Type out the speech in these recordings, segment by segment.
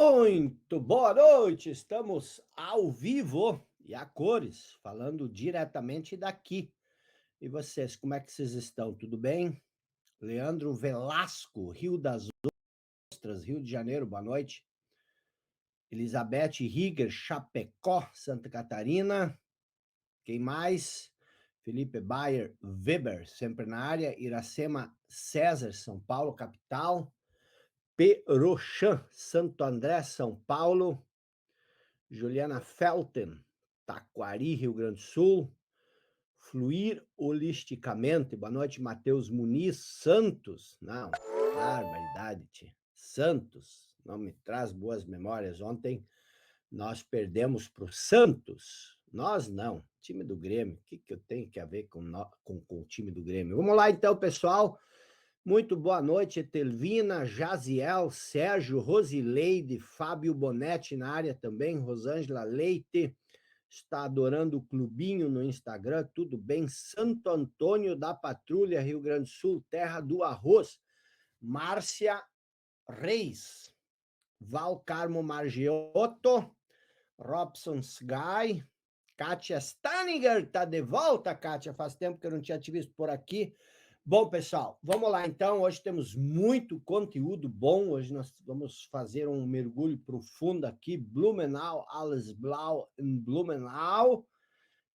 Muito boa noite, estamos ao vivo e a cores, falando diretamente daqui. E vocês, como é que vocês estão? Tudo bem? Leandro Velasco, Rio das Ostras, Rio de Janeiro, boa noite. Elizabeth Rieger, Chapecó, Santa Catarina. Quem mais? Felipe Bayer Weber, sempre na área. Iracema César, São Paulo, capital. Perochan, Santo André, São Paulo. Juliana Felten, Taquari, Rio Grande do Sul. Fluir holisticamente. Boa noite, Matheus Muniz Santos. Não, barbaridade, tia. Santos, não me traz boas memórias. Ontem nós perdemos para o Santos. Nós não, time do Grêmio. O que eu tenho que a ver com o time do Grêmio? Vamos lá então, pessoal. Muito boa noite, Etelvina, Jaziel, Sérgio, Rosileide, Fábio Bonetti na área também, Rosângela Leite, está adorando o clubinho no Instagram, tudo bem? Santo Antônio da Patrulha, Rio Grande do Sul, terra do arroz. Márcia Reis, Val Carmo Margiotto, Robson Sky, Kátia Staniger, tá de volta, Kátia, faz tempo que eu não tinha te visto por aqui. Bom, pessoal, vamos lá então. Hoje temos muito conteúdo bom. Hoje nós vamos fazer um mergulho profundo aqui. Blumenau, alles blau em Blumenau.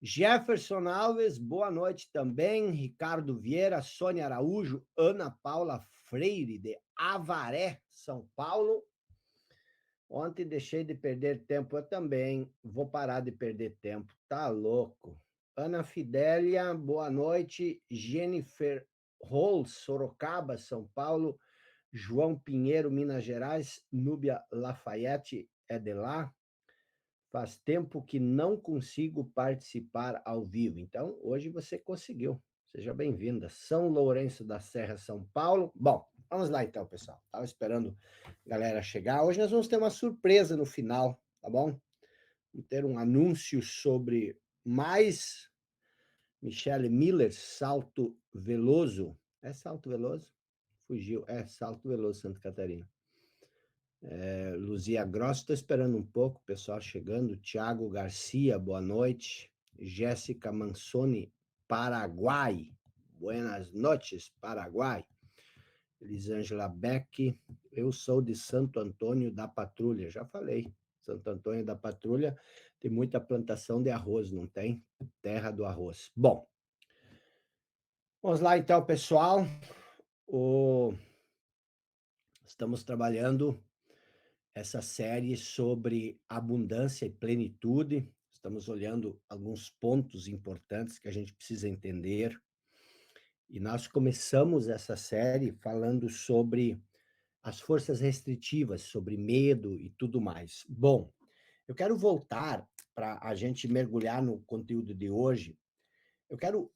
Jefferson Alves, boa noite também. Ricardo Vieira, Sônia Araújo, Ana Paula Freire, de Avaré, São Paulo. Ontem deixei de perder tempo. Eu também vou parar de perder tempo. Tá louco. Ana Fidélia, boa noite. Jennifer Rolls, Sorocaba, São Paulo. João Pinheiro, Minas Gerais. Núbia Lafayette é de lá. Faz tempo que não consigo participar ao vivo. Então, hoje você conseguiu. Seja bem-vinda. São Lourenço da Serra, São Paulo. Bom, vamos lá então, pessoal. Estava esperando a galera chegar. Hoje nós vamos ter uma surpresa no final, tá bom? Vamos ter um anúncio sobre mais Michele Miller, Salto Veloso. É Salto Veloso? Fugiu. É Salto Veloso, Santa Catarina. Luzia Gross, estou esperando um pouco, o pessoal chegando. Tiago Garcia, boa noite. Jéssica Mansoni, Paraguai. Buenas noches, Paraguai. Elisângela Beck, eu sou de Santo Antônio da Patrulha. Já falei, Santo Antônio da Patrulha tem muita plantação de arroz, não tem? Terra do arroz. Bom, vamos lá então, pessoal. Estamos trabalhando essa série sobre abundância e plenitude. Estamos olhando alguns pontos importantes que a gente precisa entender. E nós começamos essa série falando sobre as forças restritivas, sobre medo e tudo mais. Bom, eu quero voltar para a gente mergulhar no conteúdo de hoje. Eu quero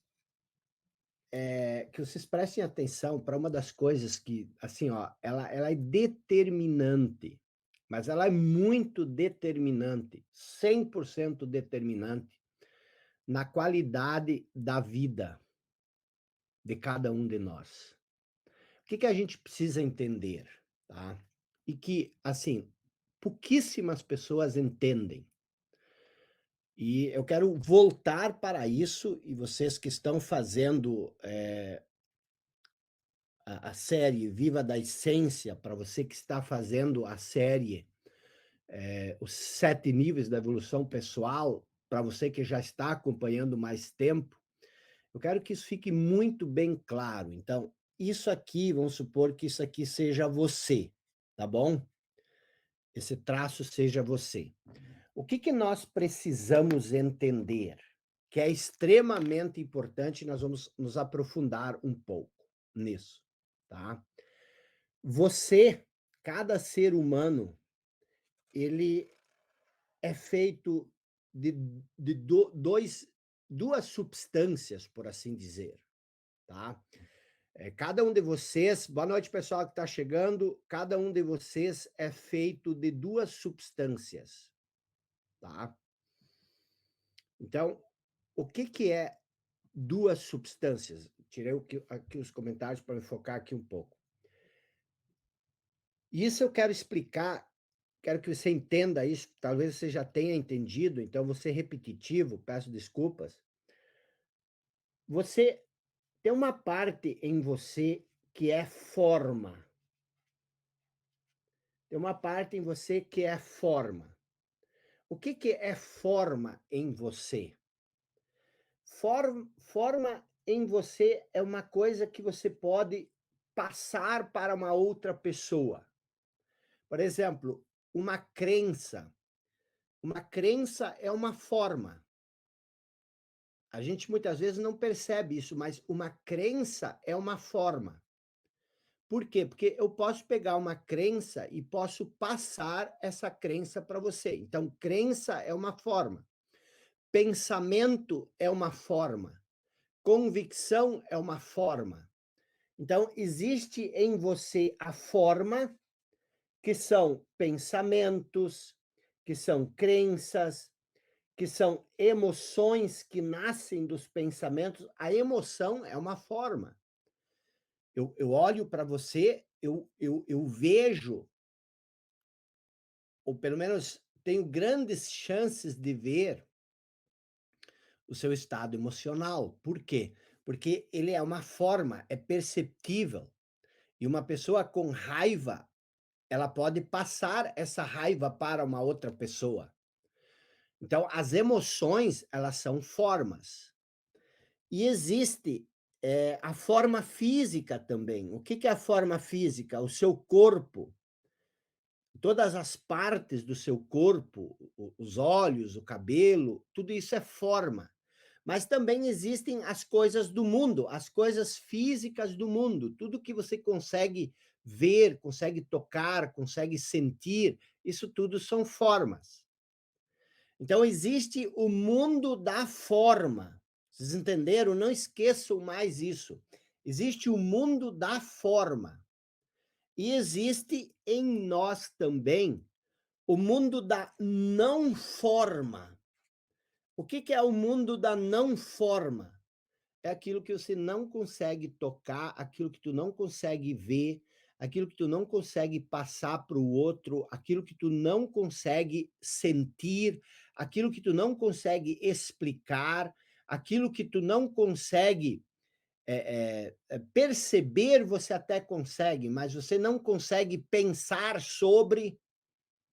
que vocês prestem atenção para uma das coisas que, assim, ó, ela é determinante, mas ela é muito determinante, 100% determinante na qualidade da vida de cada um de nós. O que a gente precisa entender, tá? E que, assim, pouquíssimas pessoas entendem. E eu quero voltar para isso, e vocês que estão fazendo a série Viva da Essência, para você que está fazendo a série Os 7 Níveis da Evolução Pessoal, para você que já está acompanhando mais tempo, eu quero que isso fique muito bem claro. Então, isso aqui, vamos supor que isso aqui seja você, tá bom? Esse traço seja você. O que nós precisamos entender? Que é extremamente importante, nós vamos nos aprofundar um pouco nisso, tá? Você, cada ser humano, ele é feito de duas substâncias, por assim dizer, tá? Cada um de vocês, boa noite, pessoal que está chegando, cada um de vocês é feito de duas substâncias, tá? Então, o que é duas substâncias? Tirei aqui os comentários para me focar aqui um pouco. Isso eu quero explicar quero que você entenda isso, talvez você já tenha entendido, então vou ser repetitivo, peço desculpas. Você tem uma parte em você que é forma, tem uma parte em você que é forma. O que que é forma em você? Forma em você é uma coisa que você pode passar para uma outra pessoa. Por exemplo, uma crença. Uma crença é uma forma. A gente muitas vezes não percebe isso, mas uma crença é uma forma. Por quê? Porque eu posso pegar uma crença e posso passar essa crença para você. Então, crença é uma forma, pensamento é uma forma, convicção é uma forma. Então, existe em você a forma, que são pensamentos, que são crenças, que são emoções que nascem dos pensamentos. A emoção é uma forma. Eu olho para você, eu vejo, ou pelo menos tenho grandes chances de ver o seu estado emocional. Por quê? Porque ele é uma forma, é perceptível. E uma pessoa com raiva, ela pode passar essa raiva para uma outra pessoa. Então, as emoções, elas são formas. E existe, a forma física também. O que que é a forma física? O seu corpo, todas as partes do seu corpo, os olhos, o cabelo, tudo isso é forma. Mas também existem as coisas do mundo, as coisas físicas do mundo, tudo que você consegue ver, consegue tocar, consegue sentir, isso tudo são formas. Então existe o mundo da forma. Vocês entenderam? Não esqueçam mais isso. Existe o mundo da forma. E existe em nós também o mundo da não forma. O que que é o mundo da não forma? É aquilo que você não consegue tocar, aquilo que tu não consegue ver, aquilo que tu não consegue passar para o outro, aquilo que tu não consegue sentir, aquilo que tu não consegue explicar, aquilo que tu não consegue perceber, você até consegue, mas você não consegue pensar sobre.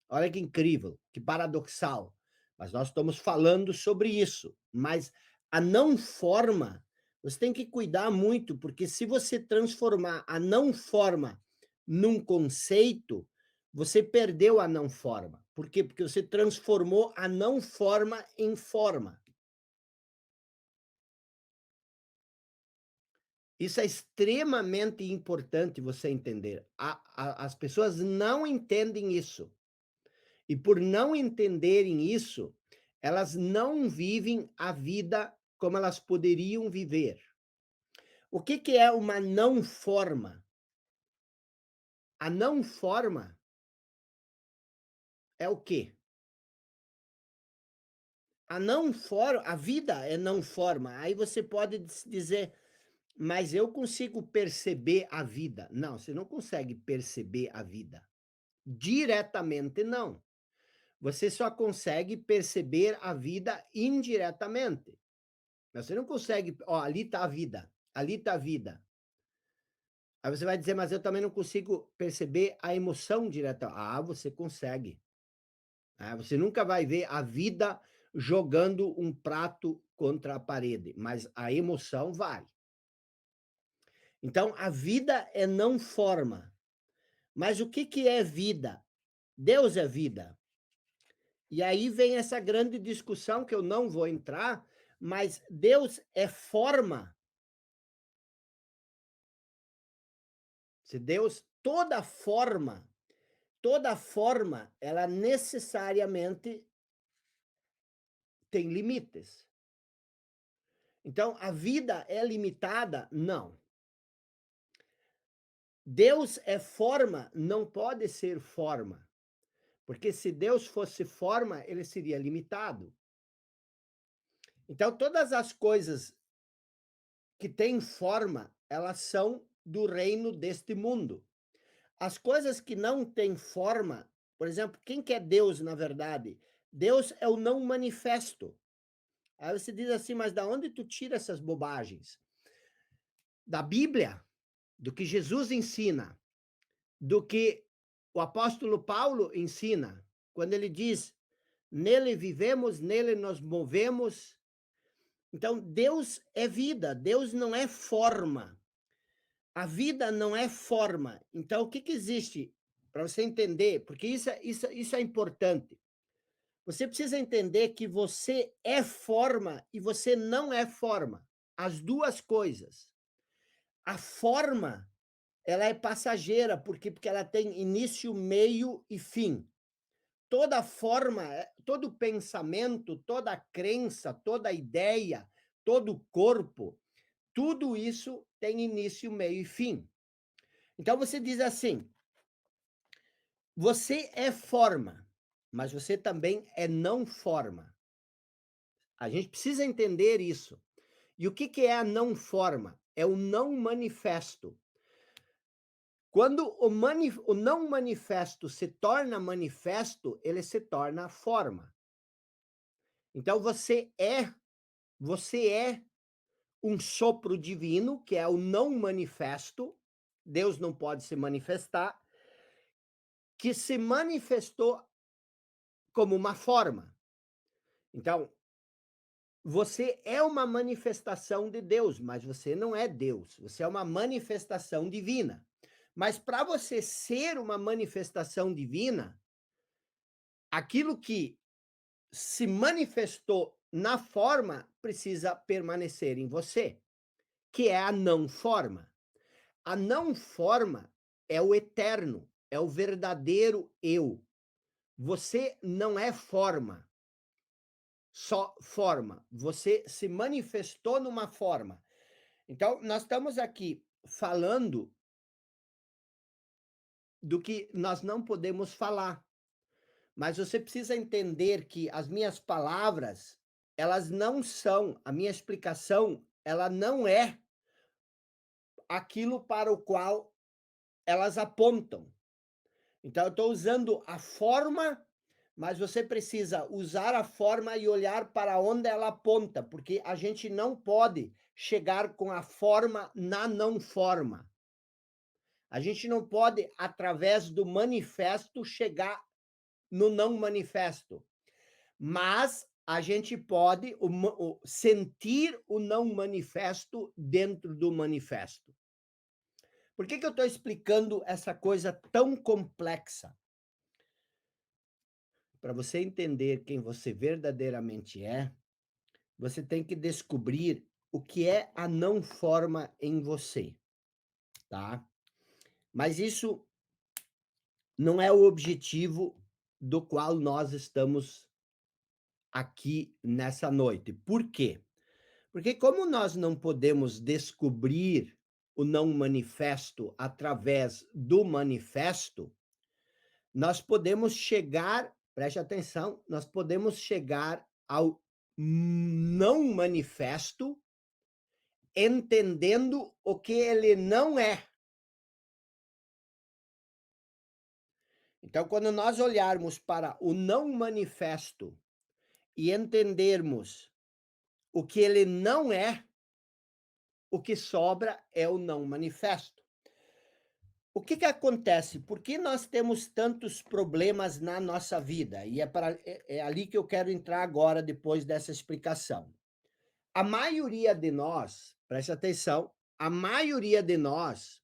Olha que incrível, que paradoxal. Mas nós estamos falando sobre isso. Mas a não forma, você tem que cuidar muito, porque se você transformar a não forma num conceito, você perdeu a não forma. Por quê? Porque você transformou a não forma em forma. Isso é extremamente importante você entender. As pessoas não entendem isso. E por não entenderem isso, elas não vivem a vida como elas poderiam viver. O que que é uma não forma? A não forma é o quê? A não forma, a vida é não forma. Aí você pode dizer, mas eu consigo perceber a vida. Não, você não consegue perceber a vida. Diretamente, não. Você só consegue perceber a vida indiretamente. Mas você não consegue, ó, ali está a vida, ali está a vida. Aí você vai dizer, mas eu também não consigo perceber a emoção direta. Ah, você consegue. Ah, você nunca vai ver a vida jogando um prato contra a parede, mas a emoção vai. Então, a vida é não forma. Mas o que que é vida? Deus é vida. E aí vem essa grande discussão que eu não vou entrar, mas Deus é forma. Se Deus, toda forma, ela necessariamente tem limites. Então, a vida é limitada? Não. Deus é forma? Não pode ser forma. Porque se Deus fosse forma, ele seria limitado. Então, todas as coisas que têm forma, elas são do reino deste mundo. As coisas que não têm forma Por exemplo, quem que é Deus na verdade? Deus é o não manifesto. Aí você diz assim: "Mas da onde tu tira essas bobagens?" Da Bíblia, do que Jesus ensina, do que o apóstolo Paulo ensina, quando ele diz: "Nele vivemos, nele nos movemos". Então, Deus é vida, Deus não é forma. A vida não é forma. Então, o que que existe para você entender? Porque isso é importante. Você precisa entender que você é forma e você não é forma. As duas coisas. A forma, ela é passageira, porque ela tem início, meio e fim. Toda forma, todo pensamento, toda crença, toda ideia, todo corpo, tudo isso tem início, meio e fim. Então você diz assim: você é forma, mas você também é não forma. A gente precisa entender isso. E o que que é a não forma? É o não manifesto. Quando o não manifesto se torna manifesto, ele se torna forma. Então você é um sopro divino, que é o não manifesto. Deus não pode se manifestar, que se manifestou como uma forma. Então, você é uma manifestação de Deus, mas você não é Deus. Você é uma manifestação divina. Mas para você ser uma manifestação divina, aquilo que se manifestou na forma precisa permanecer em você, que é a não forma. A não forma é o eterno, é o verdadeiro eu. Você não é forma, só forma. Você se manifestou numa forma. Então, nós estamos aqui falando do que nós não podemos falar, mas você precisa entender que as minhas palavras, elas não são, a minha explicação, ela não é aquilo para o qual elas apontam. Então, eu estou usando a forma, mas você precisa usar a forma e olhar para onde ela aponta, porque a gente não pode chegar com a forma na não forma. A gente não pode, através do manifesto, chegar no não manifesto, mas a gente pode sentir o não manifesto dentro do manifesto. Por que que eu estou explicando essa coisa tão complexa? Para você entender quem você verdadeiramente é, você tem que descobrir o que é a não forma em você, tá? Mas isso não é o objetivo do qual nós estamos aqui nessa noite. Por quê? Porque como nós não podemos descobrir o não manifesto através do manifesto, nós podemos chegar, preste atenção, nós podemos chegar ao não manifesto entendendo o que ele não é. Então, quando nós olharmos para o não manifesto e entendermos o que ele não é, o que sobra é o não manifesto. O que que acontece? Por que nós temos tantos problemas na nossa vida? E é ali que eu quero entrar agora, depois dessa explicação. A maioria de nós, preste atenção, a maioria de nós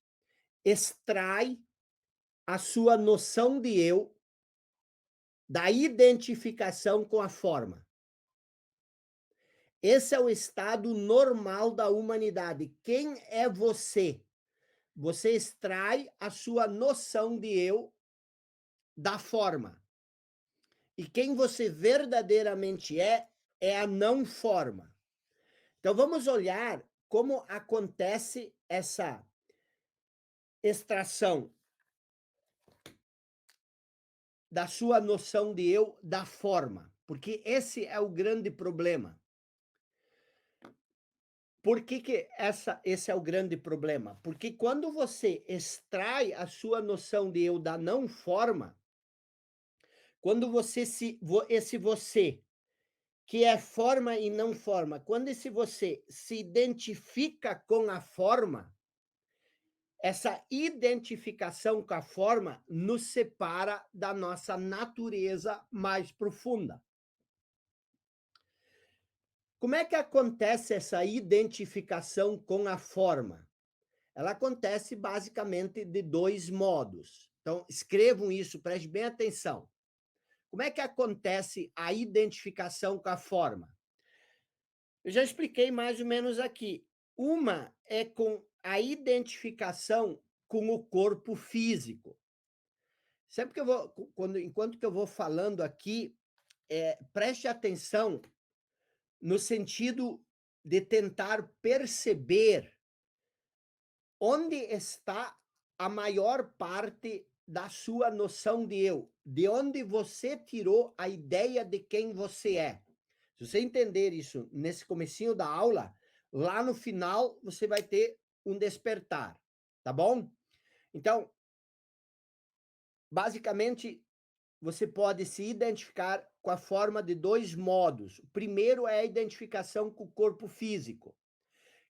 extrai a sua noção de eu da identificação com a forma. Esse é o estado normal da humanidade. Quem é você? Você extrai a sua noção de eu da forma. E quem você verdadeiramente é a não forma. Então vamos olhar como acontece essa extração da sua noção de eu da forma, porque esse é o grande problema. Por que que esse é o grande problema? Porque quando você extrai a sua noção de eu da não forma, quando você se esse você, que é forma e não forma, quando esse você se identifica com a forma, essa identificação com a forma nos separa da nossa natureza mais profunda. Como é que acontece essa identificação com a forma? Ela acontece basicamente de 2 modos. Então, escrevam isso, preste bem atenção. Como é que acontece a identificação com a forma? Eu já expliquei mais ou menos aqui. Uma é com a identificação com o corpo físico. Sempre que eu vou enquanto que eu vou falando aqui, preste atenção no sentido de tentar perceber onde está a maior parte da sua noção de eu, de onde você tirou a ideia de quem você é. Se você entender isso nesse comecinho da aula, lá no final você vai ter um despertar, tá bom? Então, basicamente, você pode se identificar com a forma de 2 modos. O primeiro é a identificação com o corpo físico,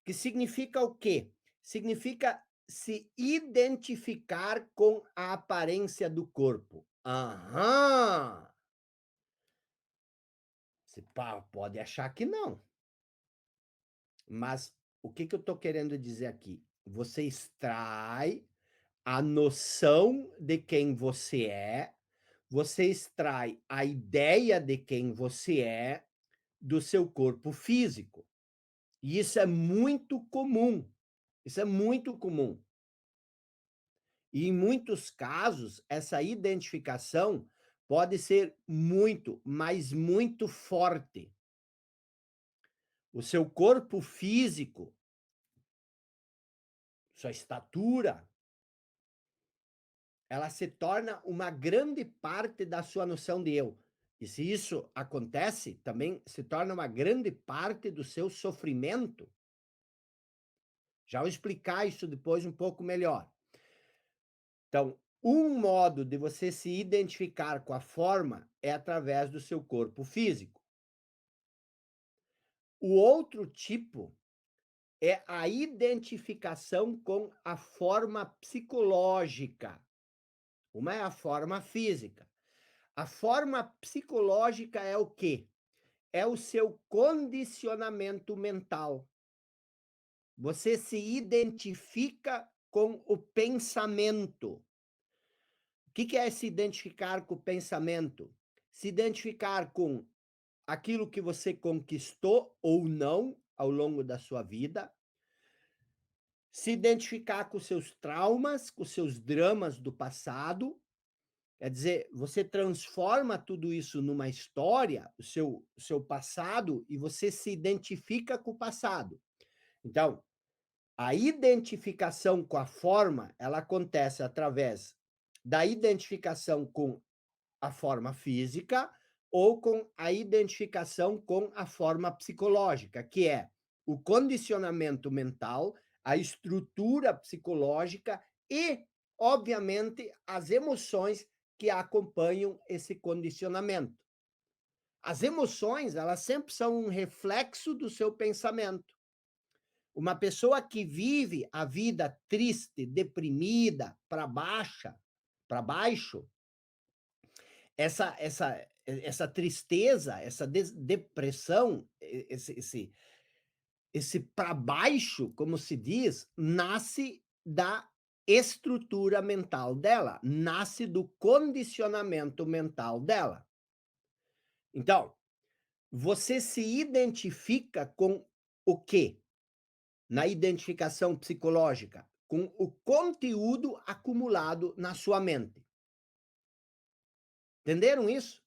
que significa o quê? Significa se identificar com a aparência do corpo. Aham! Você pode achar que não, mas o que que eu estou querendo dizer aqui? Você extrai a noção de quem você extrai a ideia de quem você é do seu corpo físico. E isso é muito comum. Isso é muito comum. E em muitos casos, essa identificação pode ser muito, mas muito forte. O seu corpo físico, sua estatura, ela se torna uma grande parte da sua noção de eu. E se isso acontece, também se torna uma grande parte do seu sofrimento. Já vou explicar isso depois um pouco melhor. Então, um modo de você se identificar com a forma é através do seu corpo físico. O outro tipo é a identificação com a forma psicológica. Uma é a forma física. A forma psicológica é o quê? É o seu condicionamento mental. Você se identifica com o pensamento. O que é se identificar com o pensamento? Se identificar com aquilo que você conquistou ou não ao longo da sua vida, se identificar com seus traumas, com seus dramas do passado, quer dizer, você transforma tudo isso numa história, o seu passado, e você se identifica com o passado. Então, a identificação com a forma, ela acontece através da identificação com a forma física ou com a identificação com a forma psicológica, que é o condicionamento mental, a estrutura psicológica e, obviamente, as emoções que acompanham esse condicionamento. As emoções, elas sempre são um reflexo do seu pensamento. Uma pessoa que vive a vida triste, deprimida, para baixo, essa tristeza, essa depressão, esse para baixo, como se diz, nasce da estrutura mental dela, nasce do condicionamento mental dela. Então, você se identifica com o quê? Na identificação psicológica, com o conteúdo acumulado na sua mente. Entenderam isso?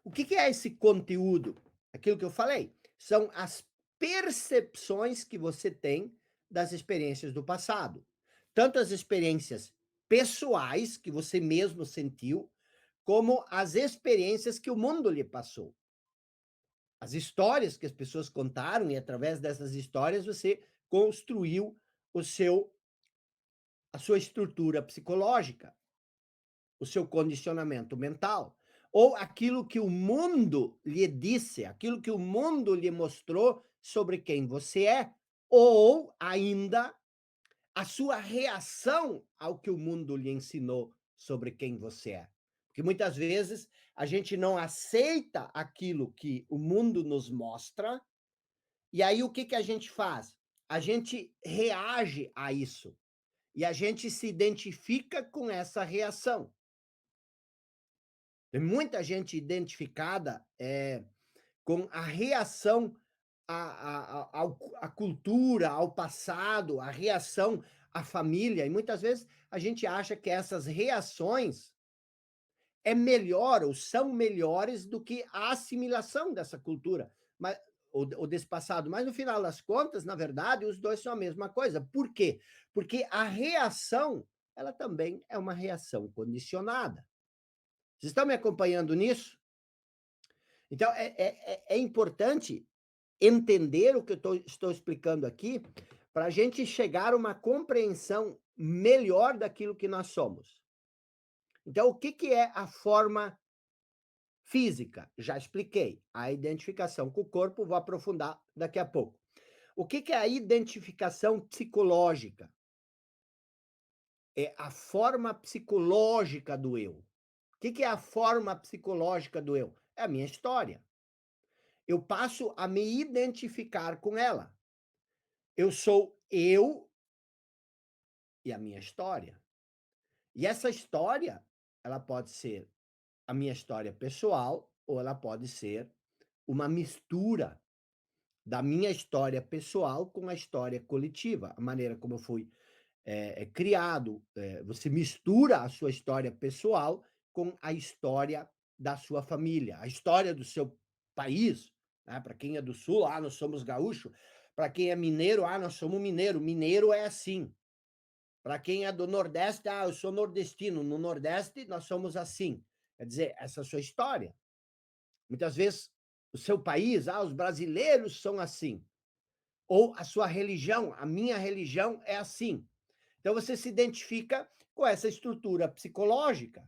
O que é esse conteúdo? Aquilo que eu falei, são as percepções que você tem das experiências do passado. Tanto as experiências pessoais que você mesmo sentiu, como as experiências que o mundo lhe passou. As histórias que as pessoas contaram e através dessas histórias você construiu o seu a sua estrutura psicológica, o seu condicionamento mental. ou aquilo que o mundo lhe disse, aquilo que o mundo lhe mostrou sobre quem você é, ou ainda a sua reação ao que o mundo lhe ensinou sobre quem você é. Porque muitas vezes a gente não aceita aquilo que o mundo nos mostra, e aí o que que a gente faz? A gente reage a isso, e a gente se identifica com essa reação. Tem muita gente identificada, com a reação à cultura, ao passado, a reação à família, e muitas vezes a gente acha que essas reações é melhor ou são melhores do que a assimilação dessa cultura, mas ou desse passado, mas no final das contas, na verdade, os 2 são a mesma coisa. Por quê? Porque a reação, ela também é uma reação condicionada. Vocês estão me acompanhando nisso? Então é importante entender o que estou explicando aqui, para a gente chegar a uma compreensão melhor daquilo que nós somos. Então, o que que é a forma física? Já expliquei. A identificação com o corpo, vou aprofundar daqui a pouco. O que que é a identificação psicológica? É a forma psicológica do eu. O que que é a forma psicológica do eu? É a minha história. Eu passo a me identificar com ela. Eu sou eu e a minha história. E essa história, ela pode ser a minha história pessoal ou ela pode ser uma mistura da minha história pessoal com a história coletiva, a maneira como eu fui criado. Você mistura a sua história pessoal com a história da sua família, a história do seu país. Né? Para quem é do sul, nós somos gaúcho. Para quem é mineiro, nós somos mineiro. Mineiro é assim. Para quem é do Nordeste, eu sou nordestino. No Nordeste, nós somos assim. Quer dizer, essa é a sua história. Muitas vezes, o seu país, os brasileiros são assim. Ou a sua religião, a minha religião é assim. Então, você se identifica com essa estrutura psicológica.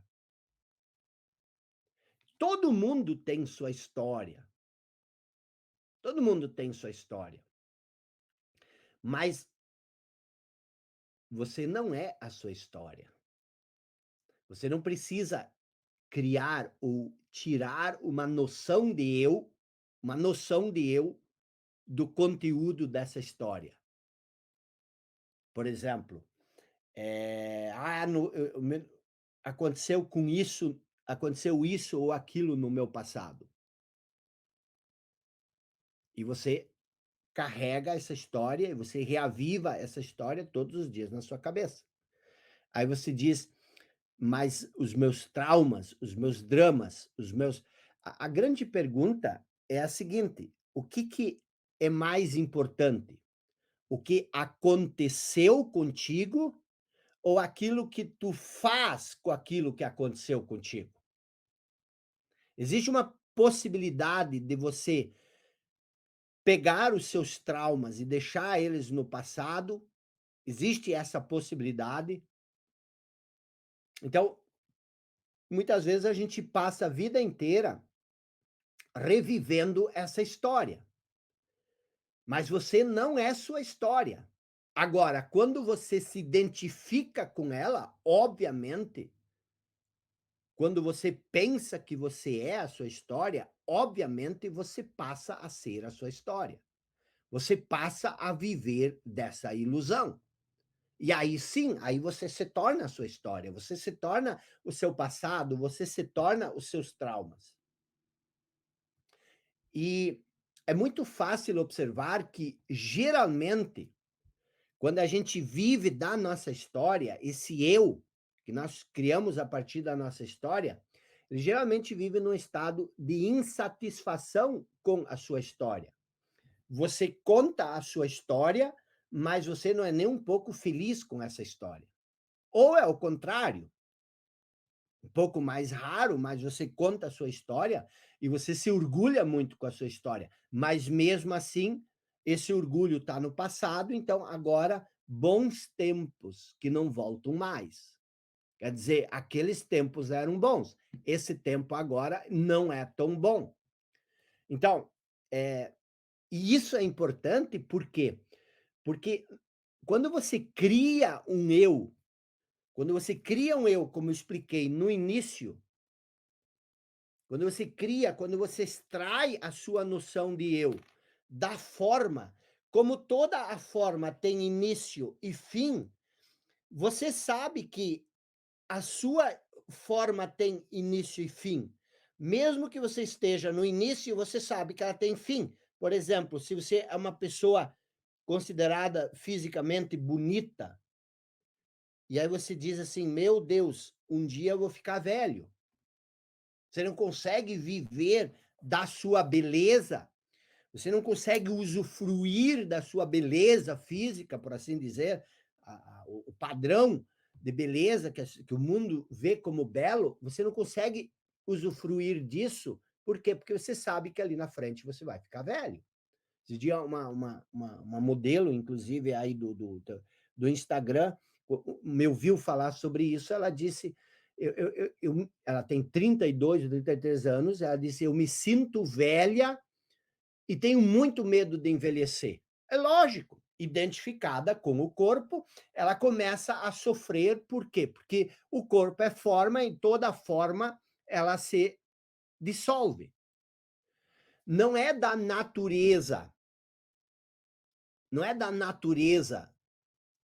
Todo mundo tem sua história. Todo mundo tem sua história. Mas você não é a sua história. Você não precisa criar ou tirar uma noção de eu do conteúdo dessa história. Por exemplo, no eu me aconteceu com isso aconteceu isso ou aquilo no meu passado. E você carrega essa história e você reaviva essa história todos os dias na sua cabeça. Aí você diz: "Mas os meus traumas, os meus dramas, os meus". A grande pergunta é a seguinte: o que que é mais importante? O que aconteceu contigo ou aquilo que tu faz com aquilo que aconteceu contigo? Existe uma possibilidade de você pegar os seus traumas e deixar eles no passado. Existe essa possibilidade. Então, muitas vezes a gente passa a vida inteira revivendo essa história, mas você não é sua história. Agora, quando você se identifica com ela, obviamente, quando você pensa que você é a sua história, obviamente você passa a ser a sua história. Você passa a viver dessa ilusão. E aí sim, aí você se torna a sua história, você se torna o seu passado, você se torna os seus traumas. E é muito fácil observar que, geralmente, quando a gente vive da nossa história, esse eu que nós criamos a partir da nossa história, ele geralmente vive num estado de insatisfação com a sua história. Você conta a sua história, mas você não é nem um pouco feliz com essa história. Ou é o contrário, um pouco mais raro, mas você conta a sua história e você se orgulha muito com a sua história. Mas mesmo assim, esse orgulho está no passado, então agora bons tempos que não voltam mais. Quer dizer, aqueles tempos eram bons. Esse tempo agora não é tão bom. Então, eh, e isso é importante por quê? Porque quando você cria um eu, quando você cria um eu, como eu expliquei no início, quando você extrai a sua noção de eu da forma, como toda a forma tem início e fim, você sabe que a sua forma tem início e fim. Mesmo que você esteja no início, você sabe que ela tem fim. Por exemplo, se você é uma pessoa considerada fisicamente bonita, e aí você diz assim: "Meu Deus, um dia eu vou ficar velho". Você não consegue viver da sua beleza, você não consegue usufruir da sua beleza física, por assim dizer, o padrão de beleza que o mundo vê como belo, você não consegue usufruir disso, por quê? Porque você sabe que ali na frente você vai ficar velho. Esse dia uma modelo, inclusive, aí do Instagram, me ouviu falar sobre isso, ela disse, ela tem 32 ou 33 anos, ela disse: "Eu me sinto velha e tenho muito medo de envelhecer". É lógico, identificada com o corpo, ela começa a sofrer, por quê? Porque o corpo é forma e toda forma ela se dissolve. Não é da natureza, não é da natureza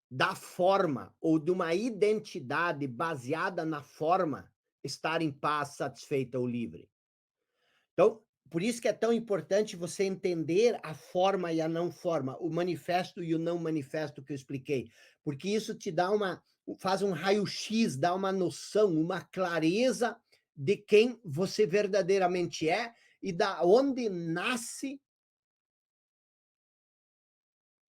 da forma ou de uma identidade baseada na forma estar em paz, satisfeita ou livre. Então, por isso que é tão importante você entender a forma e a não forma, o manifesto e o não manifesto que eu expliquei, porque isso te dá faz um raio-x, dá uma noção, uma clareza de quem você verdadeiramente é e da onde nasce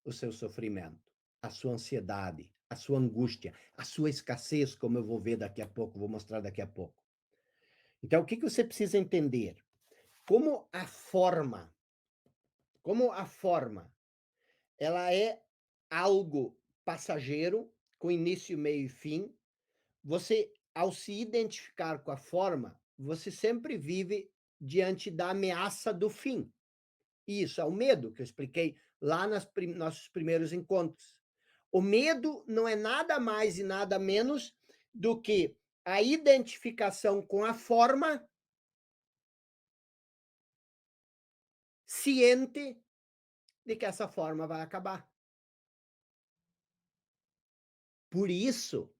o seu sofrimento, a sua ansiedade, a sua angústia, a sua escassez, como eu vou ver daqui a pouco, vou mostrar daqui a pouco. Então, o que que você precisa entender? Como a forma, como a forma, ela é algo passageiro, com início, meio e fim. Você, ao se identificar com a forma, você sempre vive diante da ameaça do fim. E isso é o medo que eu expliquei lá nossos primeiros encontros. O medo não é nada mais e nada menos do que a identificação com a forma, ciente de que essa forma vai acabar. Por isso,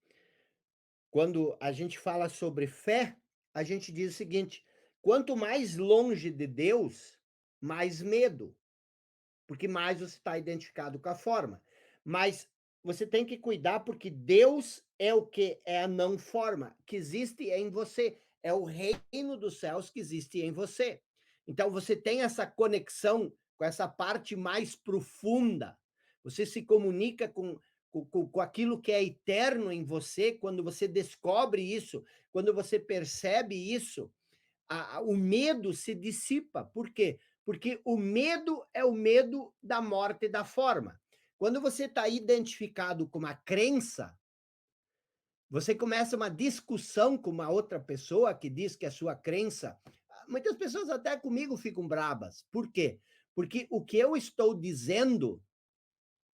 quando a gente fala sobre fé, a gente diz o seguinte: quanto mais longe de Deus, mais medo. Porque mais você está identificado com a forma. Mas você tem que cuidar, porque Deus é o que? É a não forma, que existe em você. É o reino dos céus que existe em você. Então você tem essa conexão com essa parte mais profunda. Você se comunica com aquilo que é eterno em você, quando você descobre isso, quando você percebe isso, o medo se dissipa. Por quê? Porque o medo é o medo da morte da forma. Quando você está identificado com uma crença, você começa uma discussão com uma outra pessoa que diz que a sua crença. Muitas pessoas até comigo ficam brabas. Por quê? Porque o que eu estou dizendo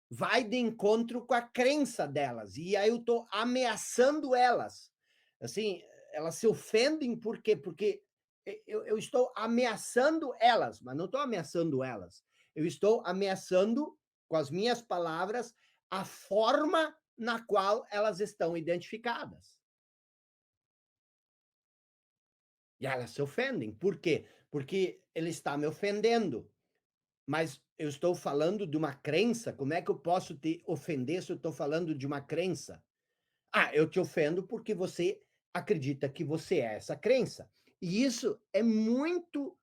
vai de encontro com a crença delas. E aí eu estou ameaçando elas. Assim, elas se ofendem por quê? Porque eu estou ameaçando elas, mas não estou ameaçando elas. Eu estou ameaçando, com as minhas palavras, a forma na qual elas estão identificadas. E elas se ofendem. Por quê? Porque ele está me ofendendo. Mas eu estou falando de uma crença, como é que eu posso te ofender se eu estou falando de uma crença? Ah, eu te ofendo porque você acredita que você é essa crença. E isso é muito,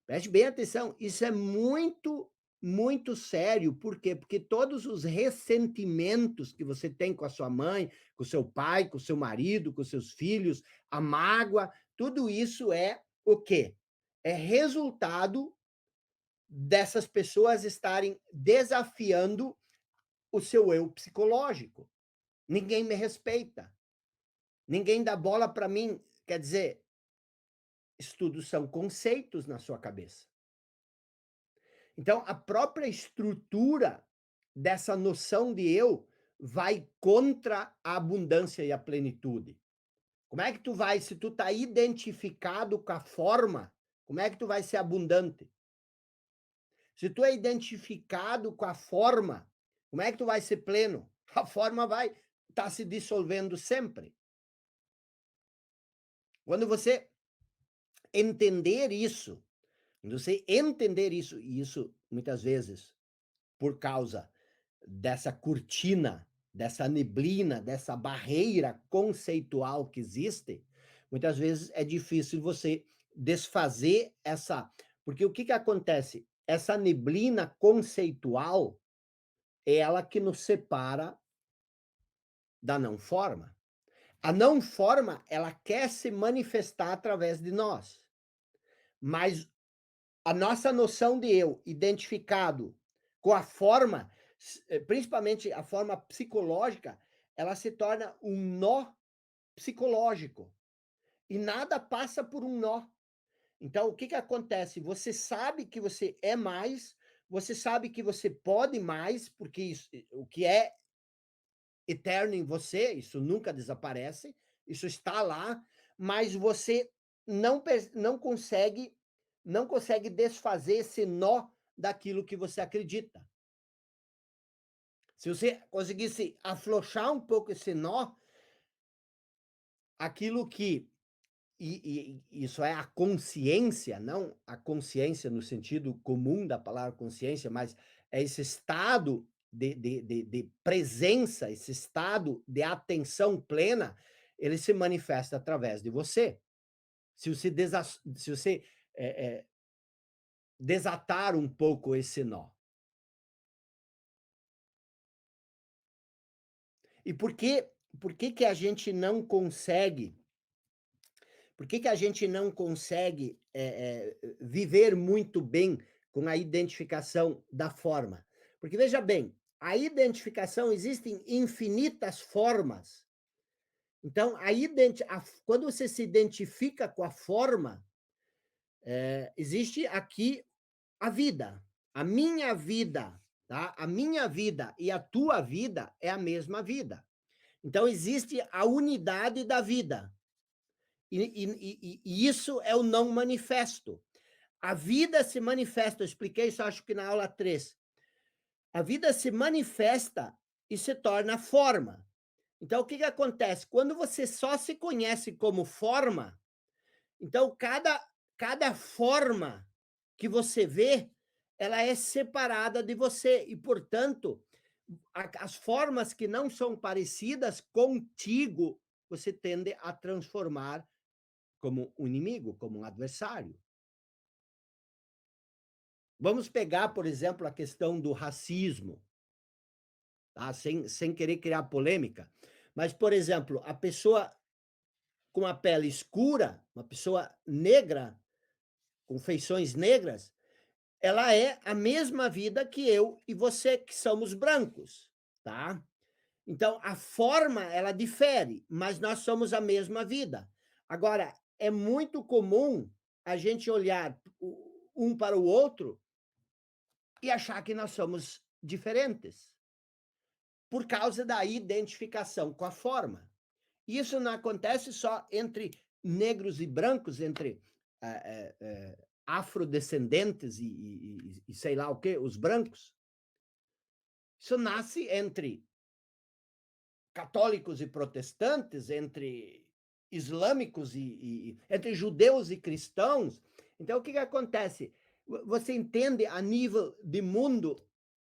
preste bem atenção, isso é muito, muito sério. Por quê? Porque todos os ressentimentos que você tem com a sua mãe, com o seu pai, com o seu marido, com os seus filhos, a mágoa, tudo isso é o quê? É resultado dessas pessoas estarem desafiando o seu eu psicológico. Ninguém me respeita. Ninguém dá bola para mim, quer dizer, estudos são conceitos na sua cabeça. Então, a própria estrutura dessa noção de eu vai contra a abundância e a plenitude. Como é que tu vai, se tu tá identificado com a forma, como é que tu vai ser abundante? Se tu é identificado com a forma, como é que tu vai ser pleno? A forma vai estar se dissolvendo sempre. Quando você entender isso, quando você entender isso, e isso muitas vezes por causa dessa cortina, dessa neblina, dessa barreira conceitual que existe, muitas vezes é difícil você desfazer essa, porque o que que acontece? Essa neblina conceitual é ela que nos separa da não forma. A não forma, ela quer se manifestar através de nós, mas a nossa noção de eu, identificado com a forma, principalmente a forma psicológica, ela se torna um nó psicológico. E nada passa por um nó. Então, o que que acontece? Você sabe que você é mais, você sabe que você pode mais, porque isso, o que é eterno em você, isso nunca desaparece, isso está lá, mas você não consegue desfazer esse nó daquilo que você acredita. Se você conseguisse afrouxar um pouco esse nó, aquilo que e isso é a consciência, não a consciência no sentido comum da palavra consciência, mas é esse estado de presença, esse estado de atenção plena, ele se manifesta através de você. Se você, desatar um pouco esse nó. E por que que a gente não consegue Por que que a gente não consegue, viver muito bem com a identificação da forma? Porque veja bem, a identificação existem infinitas formas. Então quando você se identifica com a forma, existe aqui a vida. A minha vida, tá? A minha vida e a tua vida é a mesma vida. Então existe a unidade da vida. E isso é o não manifesto. A vida se manifesta, eu expliquei isso acho que na aula 3. A vida se manifesta e se torna forma. Então, o que que acontece? Quando você só se conhece como forma, então cada forma que você vê, ela é separada de você e, portanto, as formas que não são parecidas contigo, você tende a transformar como um inimigo, como um adversário. Vamos pegar, por exemplo, a questão do racismo, tá? Sem querer criar polêmica. Mas, por exemplo, a pessoa com a pele escura, uma pessoa negra, com feições negras, ela é a mesma vida que eu e você, que somos brancos, tá? Então, a forma, ela difere, mas nós somos a mesma vida. Agora, é muito comum a gente olhar um para o outro e achar que nós somos diferentes, por causa da identificação com a forma. Isso não acontece só entre negros e brancos, entre afrodescendentes e sei lá o quê, os brancos. Isso nasce entre católicos e protestantes, entre islâmicos entre judeus e cristãos. Então, o que que acontece? Você entende a nível de mundo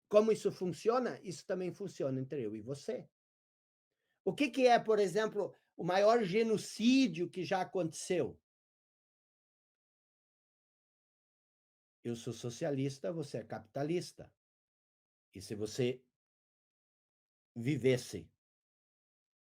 como isso funciona? Isso também funciona entre eu e você. O que que é, por exemplo, o maior genocídio que já aconteceu? Eu sou socialista, você é capitalista. E se você vivesse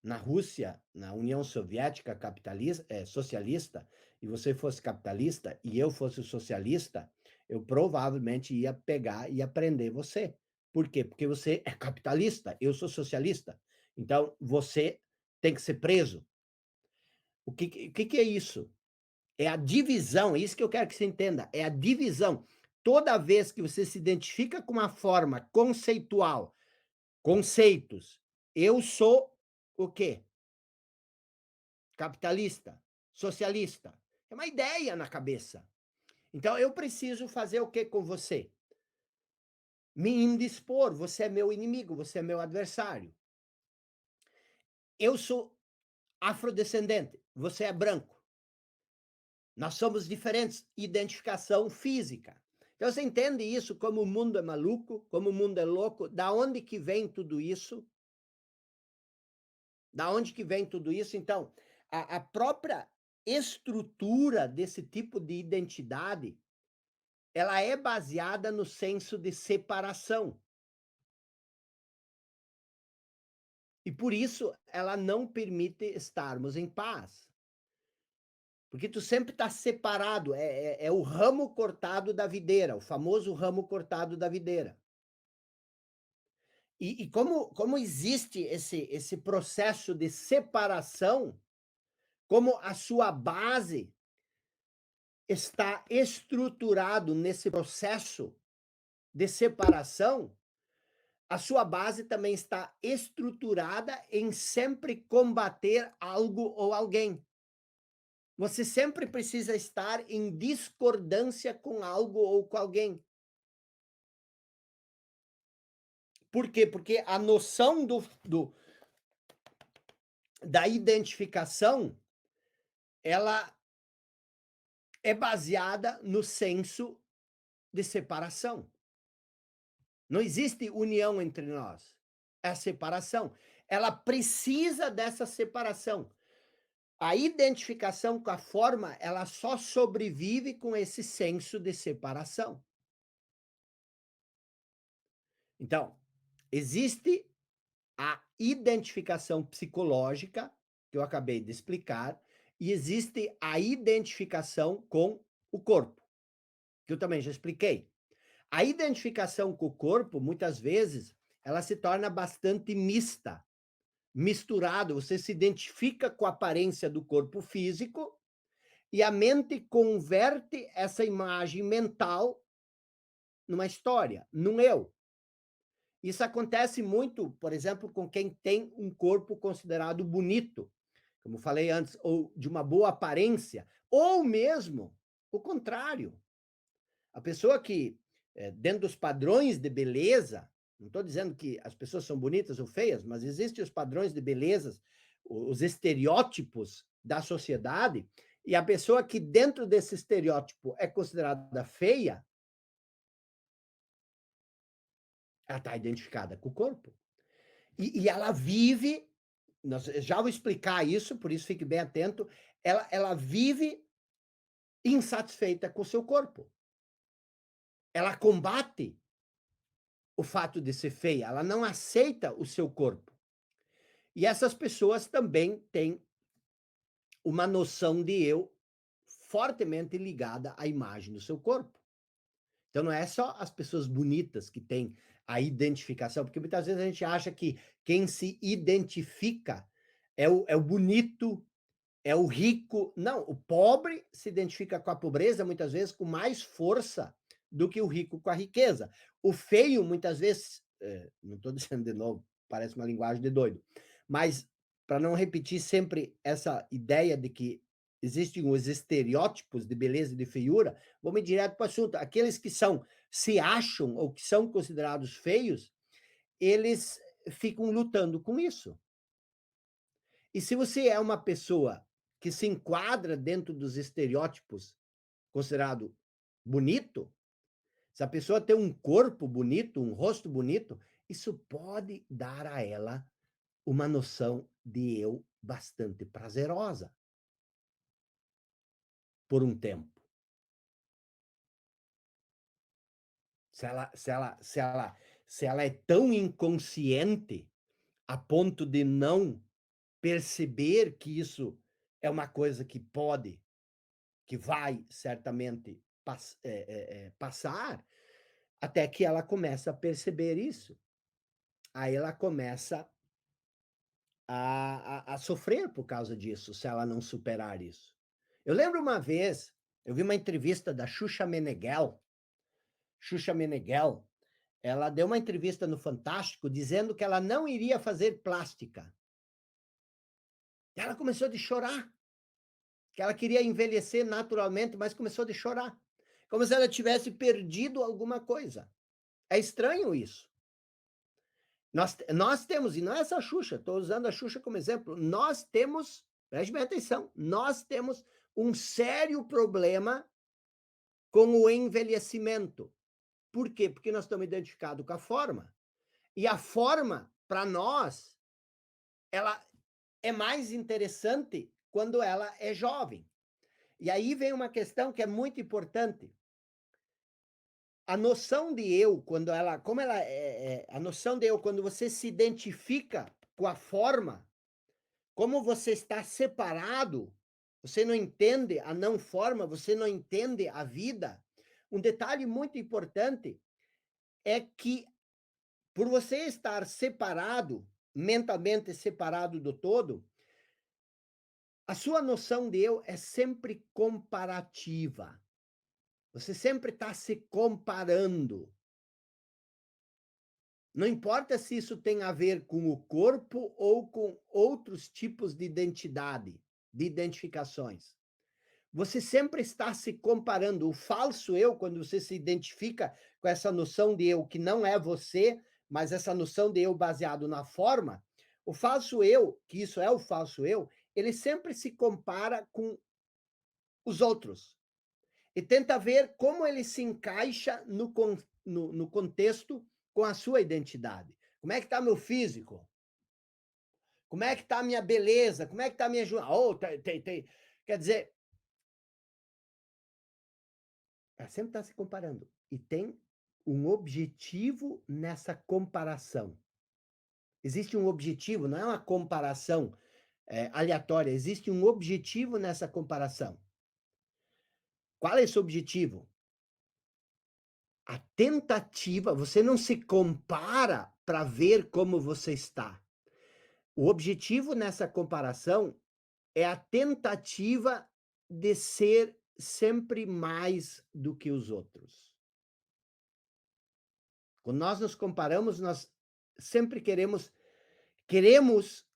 na Rússia, na União Soviética capitalista, socialista, e você fosse capitalista e eu fosse socialista, eu provavelmente ia pegar e aprender você. Por quê? Porque você é capitalista, eu sou socialista. Então, você tem que ser preso. O que é isso? É a divisão, é isso que eu quero que você entenda, é a divisão. Toda vez que você se identifica com uma forma conceitual, conceitos, eu sou o quê? Capitalista, socialista. É uma ideia na cabeça. Então eu preciso fazer o que com você? Me indispor, você é meu inimigo, você é meu adversário. Eu sou afrodescendente, você é branco. Nós somos diferentes, identificação física. Então você entende isso, como o mundo é maluco, como o mundo é louco, da onde que vem tudo isso? Da onde que vem tudo isso? Então, a própria estrutura desse tipo de identidade, ela é baseada no senso de separação. E por isso ela não permite estarmos em paz. Porque tu sempre está separado, é o ramo cortado da videira, o famoso ramo cortado da videira. E como existe esse processo de separação, como a sua base está estruturado nesse processo de separação, a sua base também está estruturada em sempre combater algo ou alguém. Você sempre precisa estar em discordância com algo ou com alguém. Por quê? Porque a noção da identificação, ela é baseada no senso de separação. Não existe união entre nós. É a separação. Ela precisa dessa separação. A identificação com a forma, ela só sobrevive com esse senso de separação. Então, existe a identificação psicológica, que eu acabei de explicar, e existe a identificação com o corpo, que eu também já expliquei. A identificação com o corpo, muitas vezes, ela se torna bastante mista, misturado. Você se identifica com a aparência do corpo físico e a mente converte essa imagem mental numa história, num eu. Isso acontece muito, por exemplo, com quem tem um corpo considerado bonito, como falei antes, ou de uma boa aparência, ou mesmo o contrário. A pessoa que, dentro dos padrões de beleza, não estou dizendo que as pessoas são bonitas ou feias, mas existem os padrões de beleza, os estereótipos da sociedade, e a pessoa que dentro desse estereótipo é considerada feia, ela está identificada com o corpo. E ela vive, já vou explicar isso, por isso fique bem atento, ela vive insatisfeita com o seu corpo. Ela combate o fato de ser feia, ela não aceita o seu corpo. E essas pessoas também têm uma noção de eu fortemente ligada à imagem do seu corpo. Então não é só as pessoas bonitas que têm a identificação, porque muitas vezes a gente acha que quem se identifica é o bonito, é o rico. Não, o pobre se identifica com a pobreza muitas vezes com mais força do que o rico com a riqueza. O feio, muitas vezes, não estou dizendo de novo, parece uma linguagem de doido, mas para não repetir sempre essa ideia de que existem os estereótipos de beleza e de feiura, vamos ir direto para o assunto. Aqueles que se acham ou que são considerados feios, eles ficam lutando com isso. E se você é uma pessoa que se enquadra dentro dos estereótipos considerado bonito, se a pessoa tem um corpo bonito, um rosto bonito, isso pode dar a ela uma noção de eu bastante prazerosa por um tempo. Se ela é tão inconsciente a ponto de não perceber que isso é uma coisa que vai certamente passar, até que ela começa a perceber isso. Aí ela começa a sofrer por causa disso, se ela não superar isso. Eu lembro uma vez, eu vi uma entrevista da Xuxa Meneghel, ela deu uma entrevista no Fantástico dizendo que ela não iria fazer plástica. Ela começou a chorar, que ela queria envelhecer naturalmente, mas começou a chorar, como se ela tivesse perdido alguma coisa. É estranho isso. Nós temos, e não é essa Xuxa, estou usando a Xuxa como exemplo, nós temos, preste bem atenção, nós temos um sério problema com o envelhecimento. Por quê? Porque nós estamos identificados com a forma. E a forma, para nós, ela é mais interessante quando ela é jovem. E aí vem uma questão que é muito importante. A noção de eu, quando ela, como ela a noção de eu, quando você se identifica com a forma, como você está separado, você não entende a não forma, você não entende a vida. Um detalhe muito importante é que, por você estar separado, mentalmente separado do todo, a sua noção de eu é sempre comparativa. Você sempre está se comparando. Não importa se isso tem a ver com o corpo ou com outros tipos de identidade, de identificações. Você sempre está se comparando. O falso eu, quando você se identifica com essa noção de eu que não é você, mas essa noção de eu baseado na forma, o falso eu, que isso é o falso eu, ele sempre se compara com os outros e tenta ver como ele se encaixa no contexto com a sua identidade. Como é que está meu físico? Como é que está a minha beleza? Como é que está a minha... Oh, tem. Quer dizer, ela sempre está se comparando. E tem um objetivo nessa comparação. Existe um objetivo, não é uma comparação aleatória, existe um objetivo nessa comparação. Qual é esse objetivo? A tentativa, você não se compara para ver como você está. O objetivo nessa comparação é a tentativa de ser sempre mais do que os outros. Quando nós nos comparamos, nós sempre queremos, queremos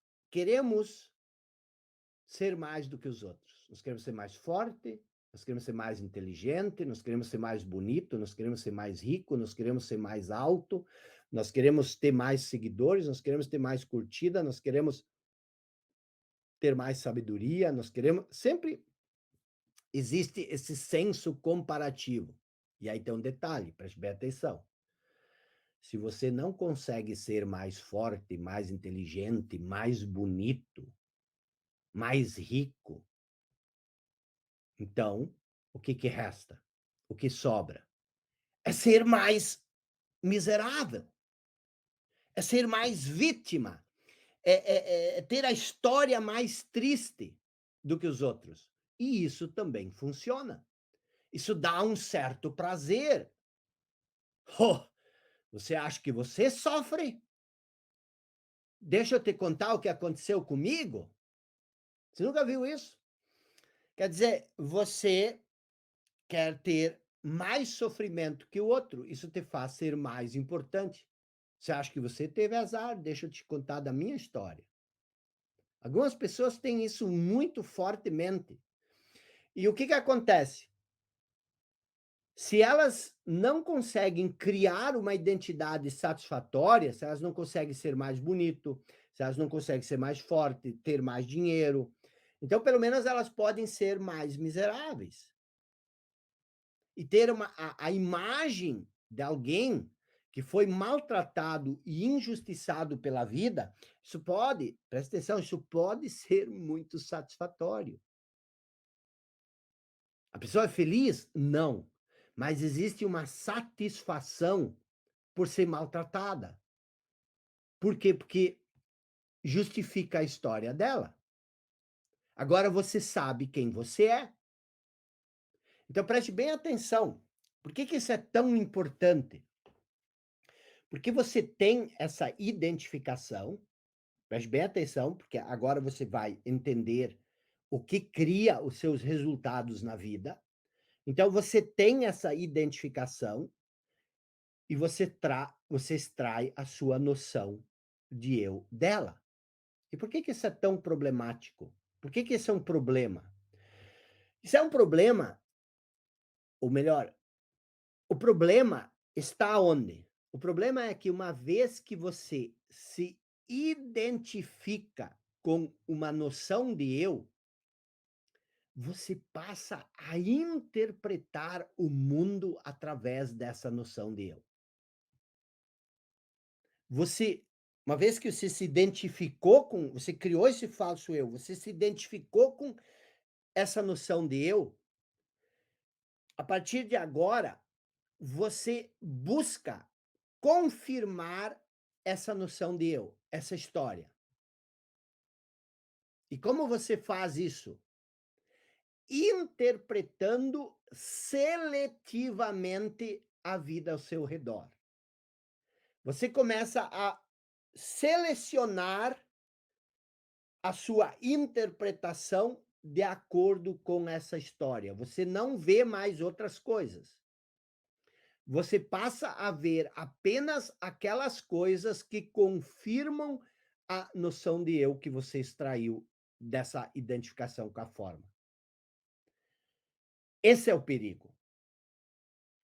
ser mais do que os outros. Nós queremos ser mais forte, nós queremos ser mais inteligente, nós queremos ser mais bonito, nós queremos ser mais rico, nós queremos ser mais alto, nós queremos ter mais seguidores, nós queremos ter mais curtida, nós queremos ter mais sabedoria, nós queremos... Sempre existe esse senso comparativo. E aí tem um detalhe, preste bem atenção. Se você não consegue ser mais forte, mais inteligente, mais bonito, mais rico, então, o que que resta? O que sobra? É ser mais miserável, é ser mais vítima, é ter a história mais triste do que os outros. E isso também funciona. Isso dá um certo prazer. Oh, você acha que você sofre? Deixa eu te contar o que aconteceu comigo. Você nunca viu isso? Quer dizer, você quer ter mais sofrimento que o outro, isso te faz ser mais importante. Você acha que você teve azar? Deixa eu te contar da minha história. Algumas pessoas têm isso muito fortemente. E o que que acontece? Se elas não conseguem criar uma identidade satisfatória, se elas não conseguem ser mais bonito, se elas não conseguem ser mais forte, ter mais dinheiro, então pelo menos elas podem ser mais miseráveis. E ter a imagem de alguém que foi maltratado e injustiçado pela vida, isso pode, presta atenção, isso pode ser muito satisfatório. A pessoa é feliz? Não. Mas existe uma satisfação por ser maltratada. Por quê? Porque justifica a história dela. Agora você sabe quem você é. Então preste bem atenção. Por que que isso é tão importante? Porque você tem essa identificação Preste bem atenção, porque agora você vai entender o que cria os seus resultados na vida. Então você tem essa identificação e você extrai a sua noção de eu dela. E por que que isso é tão problemático? Por que que isso é um problema? Isso é um problema, ou melhor, o problema está onde? O problema é que uma vez que você se identifica com uma noção de eu, você passa a interpretar o mundo através dessa noção de eu. Você uma vez que você se identificou com você criou esse falso eu, você se identificou com essa noção de eu, a partir de agora, você busca confirmar essa noção de eu, essa história. E como você faz isso? Interpretando seletivamente a vida ao seu redor. Você começa a selecionar a sua interpretação de acordo com essa história. Você não vê mais outras coisas. Você passa a ver apenas aquelas coisas que confirmam a noção de eu que você extraiu dessa identificação com a forma. Esse é o perigo.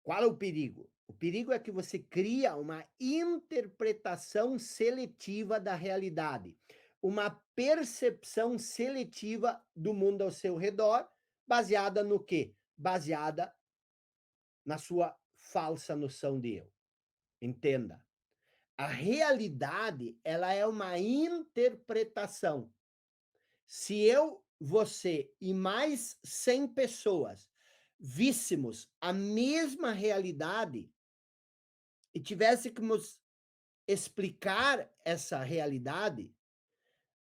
Qual é o perigo? O perigo é que você cria uma interpretação seletiva da realidade, uma percepção seletiva do mundo ao seu redor, baseada no quê? Baseada na sua falsa noção de eu. Entenda. A realidade, ela é uma interpretação. Se eu, você e mais 100 pessoas víssemos a mesma realidade e tivéssemos explicar essa realidade,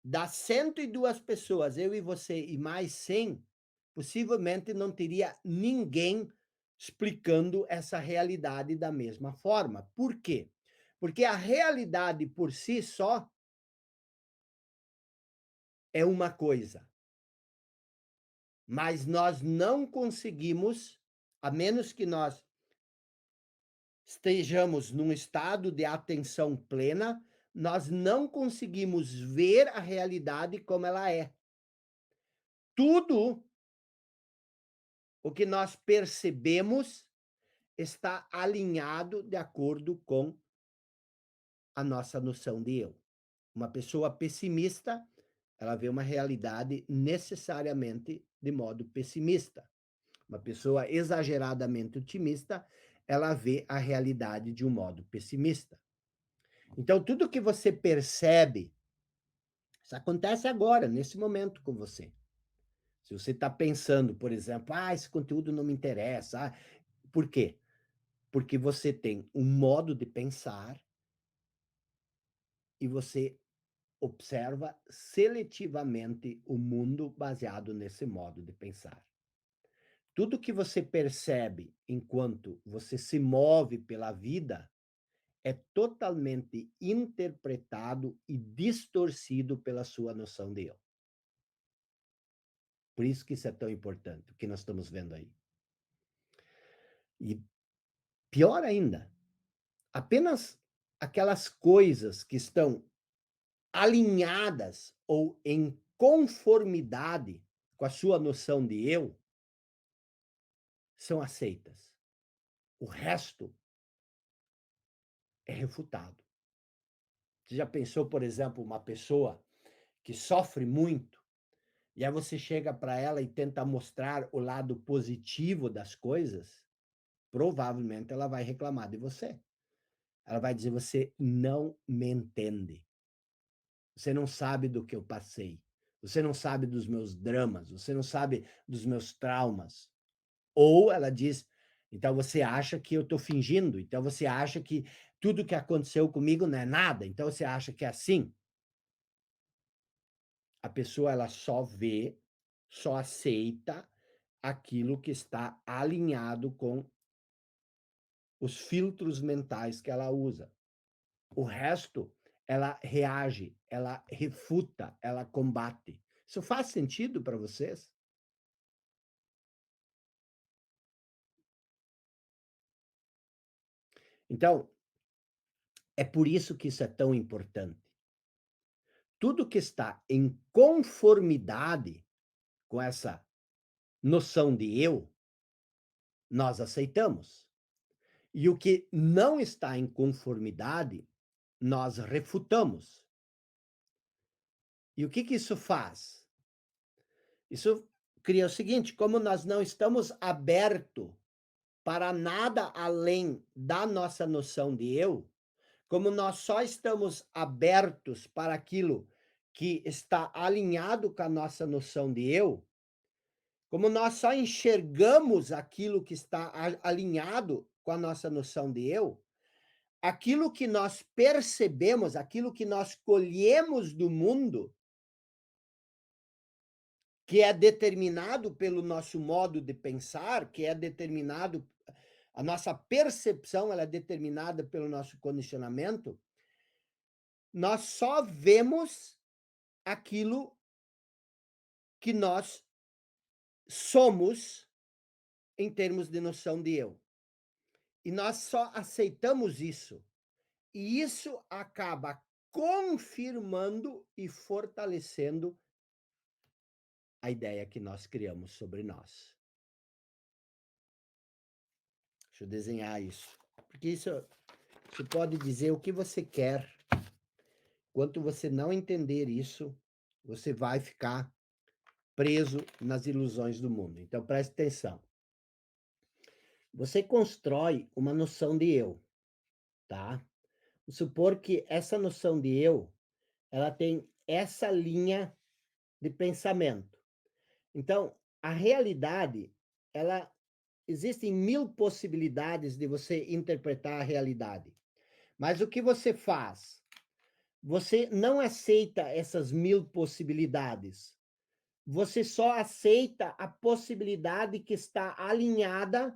das 102 pessoas, eu e você e mais 100, possivelmente não teria ninguém explicando essa realidade da mesma forma. Por quê? Porque a realidade por si só é uma coisa, mas nós não conseguimos, a menos que nós estejamos num estado de atenção plena, nós não conseguimos ver a realidade como ela é. Tudo o que nós percebemos está alinhado de acordo com a nossa noção de eu. Uma pessoa pessimista, ela vê uma realidade necessariamente de modo pessimista. Uma pessoa exageradamente otimista, ela vê a realidade de um modo pessimista. Então, tudo que você percebe, isso acontece agora, nesse momento com você. Se você está pensando, por exemplo, esse conteúdo não me interessa. Por quê? Porque você tem um modo de pensar e você observa seletivamente o mundo baseado nesse modo de pensar. Tudo que você percebe enquanto você se move pela vida é totalmente interpretado e distorcido pela sua noção de eu. Por isso que isso é tão importante, o que nós estamos vendo aí. E pior ainda, apenas aquelas coisas que estão alinhadas ou em conformidade com a sua noção de eu são aceitas. O resto é refutado. Você já pensou, por exemplo, uma pessoa que sofre muito, e aí você chega para ela e tenta mostrar o lado positivo das coisas? Provavelmente ela vai reclamar de você. Ela vai dizer: "Você não me entende. Você não sabe do que eu passei. Você não sabe dos meus dramas. Você não sabe dos meus traumas". Ou ela diz: "Então você acha que eu estou fingindo? Então você acha que tudo que aconteceu comigo não é nada? Então você acha que é assim?". A pessoa ela só vê, só aceita aquilo que está alinhado com os filtros mentais que ela usa. O resto ela reage, ela refuta, ela combate. Isso faz sentido para vocês? Então, é por isso que isso é tão importante. Tudo que está em conformidade com essa noção de eu, nós aceitamos. E o que não está em conformidade, nós refutamos. E o que que isso faz? Isso cria o seguinte: como nós não estamos aberto para nada além da nossa noção de eu, como nós só estamos abertos para aquilo que está alinhado com a nossa noção de eu, como nós só enxergamos aquilo que está alinhado com a nossa noção de eu, aquilo que nós percebemos, aquilo que nós colhemos do mundo, que é determinado pelo nosso modo de pensar, que é determinado, a nossa percepção ela é determinada pelo nosso condicionamento, nós só vemos aquilo que nós somos em termos de noção de eu. E nós só aceitamos isso. E isso acaba confirmando e fortalecendo a ideia que nós criamos sobre nós. Deixa eu desenhar isso. Porque isso você pode dizer o que você quer. Enquanto você não entender isso, você vai ficar preso nas ilusões do mundo. Então preste atenção. Você constrói uma noção de eu, tá? Vamos supor que essa noção de eu, ela tem essa linha de pensamento. Então, a realidade, ela existem 1000 possibilidades de você interpretar a realidade. Mas o que você faz? Você não aceita essas 1000 possibilidades. Você só aceita a possibilidade que está alinhada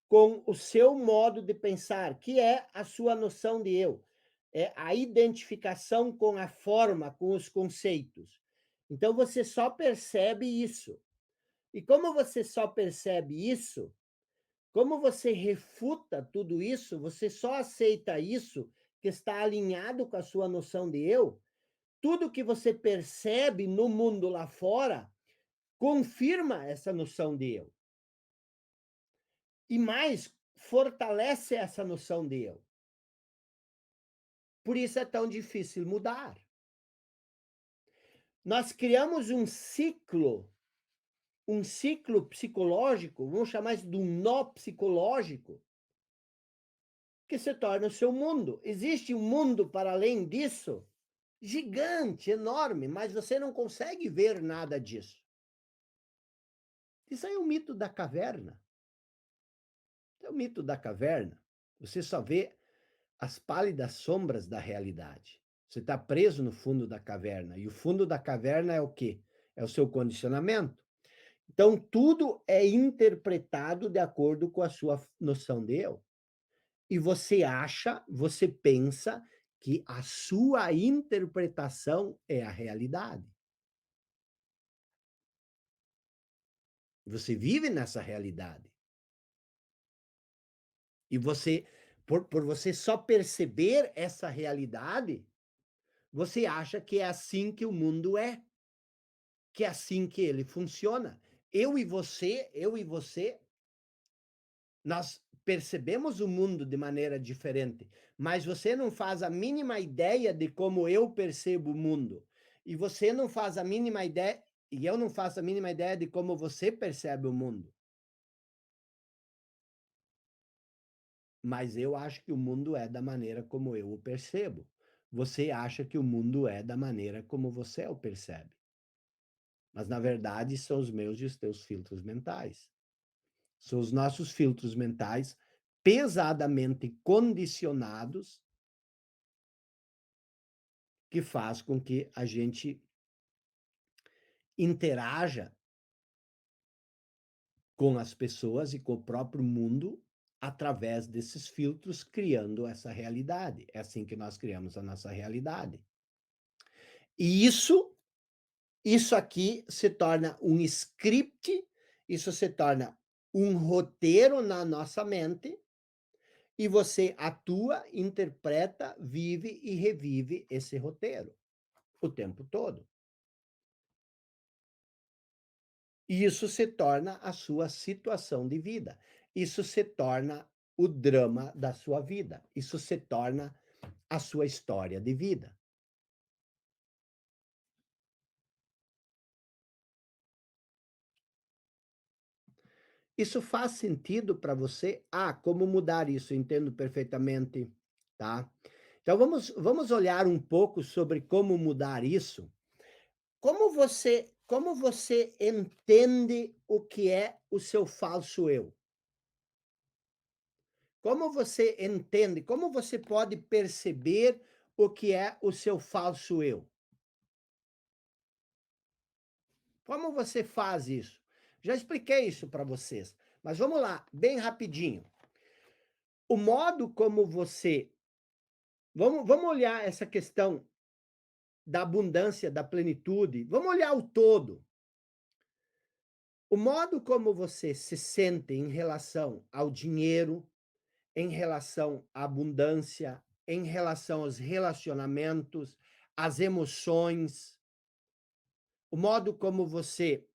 com o seu modo de pensar, que é a sua noção de eu. É a identificação com a forma, com os conceitos. Então você só percebe isso. E como você só percebe isso, como você refuta tudo isso, você só aceita isso que está alinhado com a sua noção de eu, tudo que você percebe no mundo lá fora confirma essa noção de eu. E mais, fortalece essa noção de eu. Por isso é tão difícil mudar. Nós criamos um ciclo psicológico, vamos chamar isso de um nó psicológico, que se torna o seu mundo. Existe um mundo para além disso? Gigante, enorme, mas você não consegue ver nada disso. Isso aí é o mito da caverna. É o mito da caverna. Você só vê as pálidas sombras da realidade. Você está preso no fundo da caverna. E o fundo da caverna é o quê? É o seu condicionamento. Então, tudo é interpretado de acordo com a sua noção de eu. E você acha, você pensa que a sua interpretação é a realidade. Você vive nessa realidade. E você, por você só perceber essa realidade, você acha que é assim que o mundo é, que é assim que ele funciona. Eu e você, nós percebemos o mundo de maneira diferente, mas você não faz a mínima ideia de como eu percebo o mundo. E você não faz a mínima ideia, e eu não faço a mínima ideia de como você percebe o mundo. Mas eu acho que o mundo é da maneira como eu o percebo. Você acha que o mundo é da maneira como você o percebe. Mas, na verdade, são os meus e os teus filtros mentais. São os nossos filtros mentais pesadamente condicionados que faz com que a gente interaja com as pessoas e com o próprio mundo através desses filtros, criando essa realidade. É assim que nós criamos a nossa realidade. E isso aqui se torna um script, isso se torna um roteiro na nossa mente, e você atua, interpreta, vive e revive esse roteiro o tempo todo. E isso se torna a sua situação de vida. Isso se torna o drama da sua vida. Isso se torna a sua história de vida. Isso faz sentido para você? Ah, como mudar isso? Entendo perfeitamente, tá? Então vamos olhar um pouco sobre como mudar isso. Como você entende o que é o seu falso eu? Como você entende, como você pode perceber o que é o seu falso eu? Como você faz isso? Já expliquei isso para vocês, mas vamos lá, bem rapidinho. O modo como você vamos olhar essa questão da abundância, da plenitude, vamos olhar o todo. O modo como você se sente em relação ao dinheiro, em relação à abundância, em relação aos relacionamentos, às emoções, o modo como você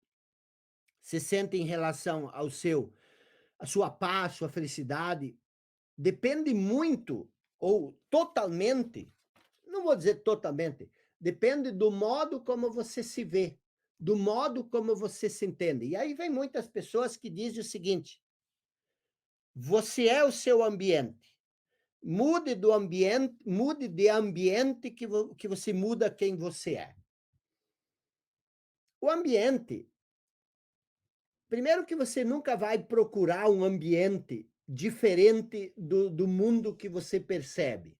se sente em relação ao seu a sua paz, sua felicidade, depende muito ou totalmente, não vou dizer totalmente, depende do modo como você se vê, do modo como você se entende. E aí vem muitas pessoas que dizem o seguinte: você é o seu ambiente. Mude de ambiente que você muda quem você é. O ambiente, primeiro que você nunca vai procurar um ambiente diferente do mundo que você percebe.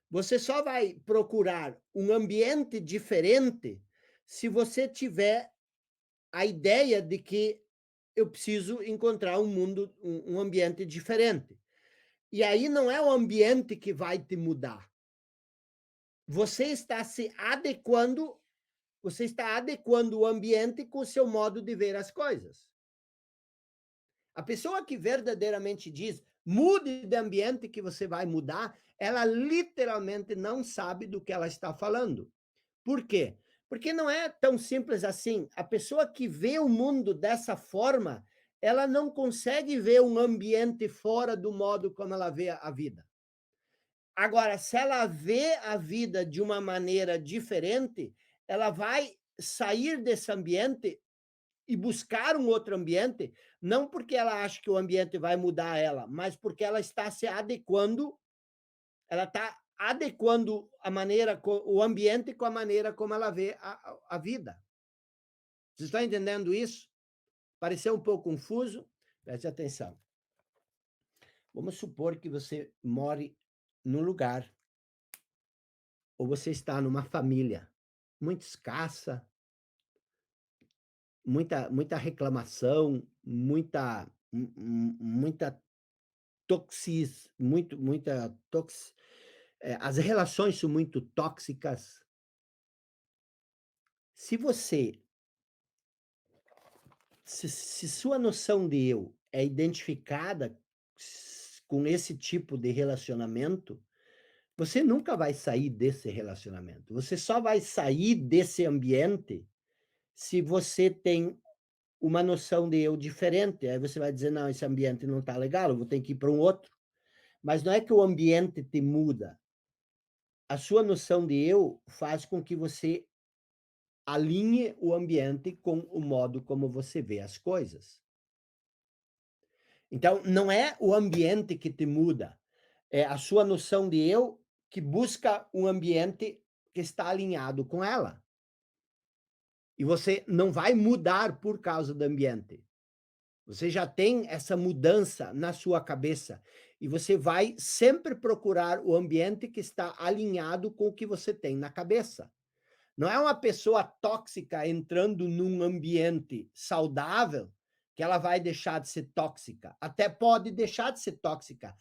Você só vai procurar um ambiente diferente se você tiver a ideia de que eu preciso encontrar um ambiente diferente. E aí não é o ambiente que vai te mudar. Você está se adequando, você está adequando o ambiente com o seu modo de ver as coisas. A pessoa que verdadeiramente diz, mude de ambiente que você vai mudar, ela literalmente não sabe do que ela está falando. Por quê? Porque não é tão simples assim. A pessoa que vê o mundo dessa forma, ela não consegue ver um ambiente fora do modo como ela vê a vida. Agora, se ela vê a vida de uma maneira diferente, ela vai sair desse ambiente e buscar um outro ambiente, não porque ela acha que o ambiente vai mudar ela, mas porque ela está se adequando, ela está adequando o ambiente com a maneira como ela vê a vida. Você está entendendo isso? Pareceu um pouco confuso? Preste atenção. Vamos supor que você more num lugar, ou você está numa família muito escassa, muita reclamação, muita muita as relações são muito tóxicas. Se você se sua noção de eu é identificada com esse tipo de relacionamento, você nunca vai sair desse relacionamento. Você só vai sair desse ambiente se você tem uma noção de eu diferente. Aí você vai dizer: não, esse ambiente não está legal, eu vou ter que ir para um outro. Mas não é que o ambiente te muda. A sua noção de eu faz com que você alinhe o ambiente com o modo como você vê as coisas. Então, não é o ambiente que te muda, é a sua noção de eu que busca um ambiente que está alinhado com ela. E você não vai mudar por causa do ambiente. Você já tem essa mudança na sua cabeça e você vai sempre procurar o ambiente que está alinhado com o que você tem na cabeça. Não é uma pessoa tóxica entrando num ambiente saudável que ela vai deixar de ser tóxica. Até pode deixar de ser tóxica.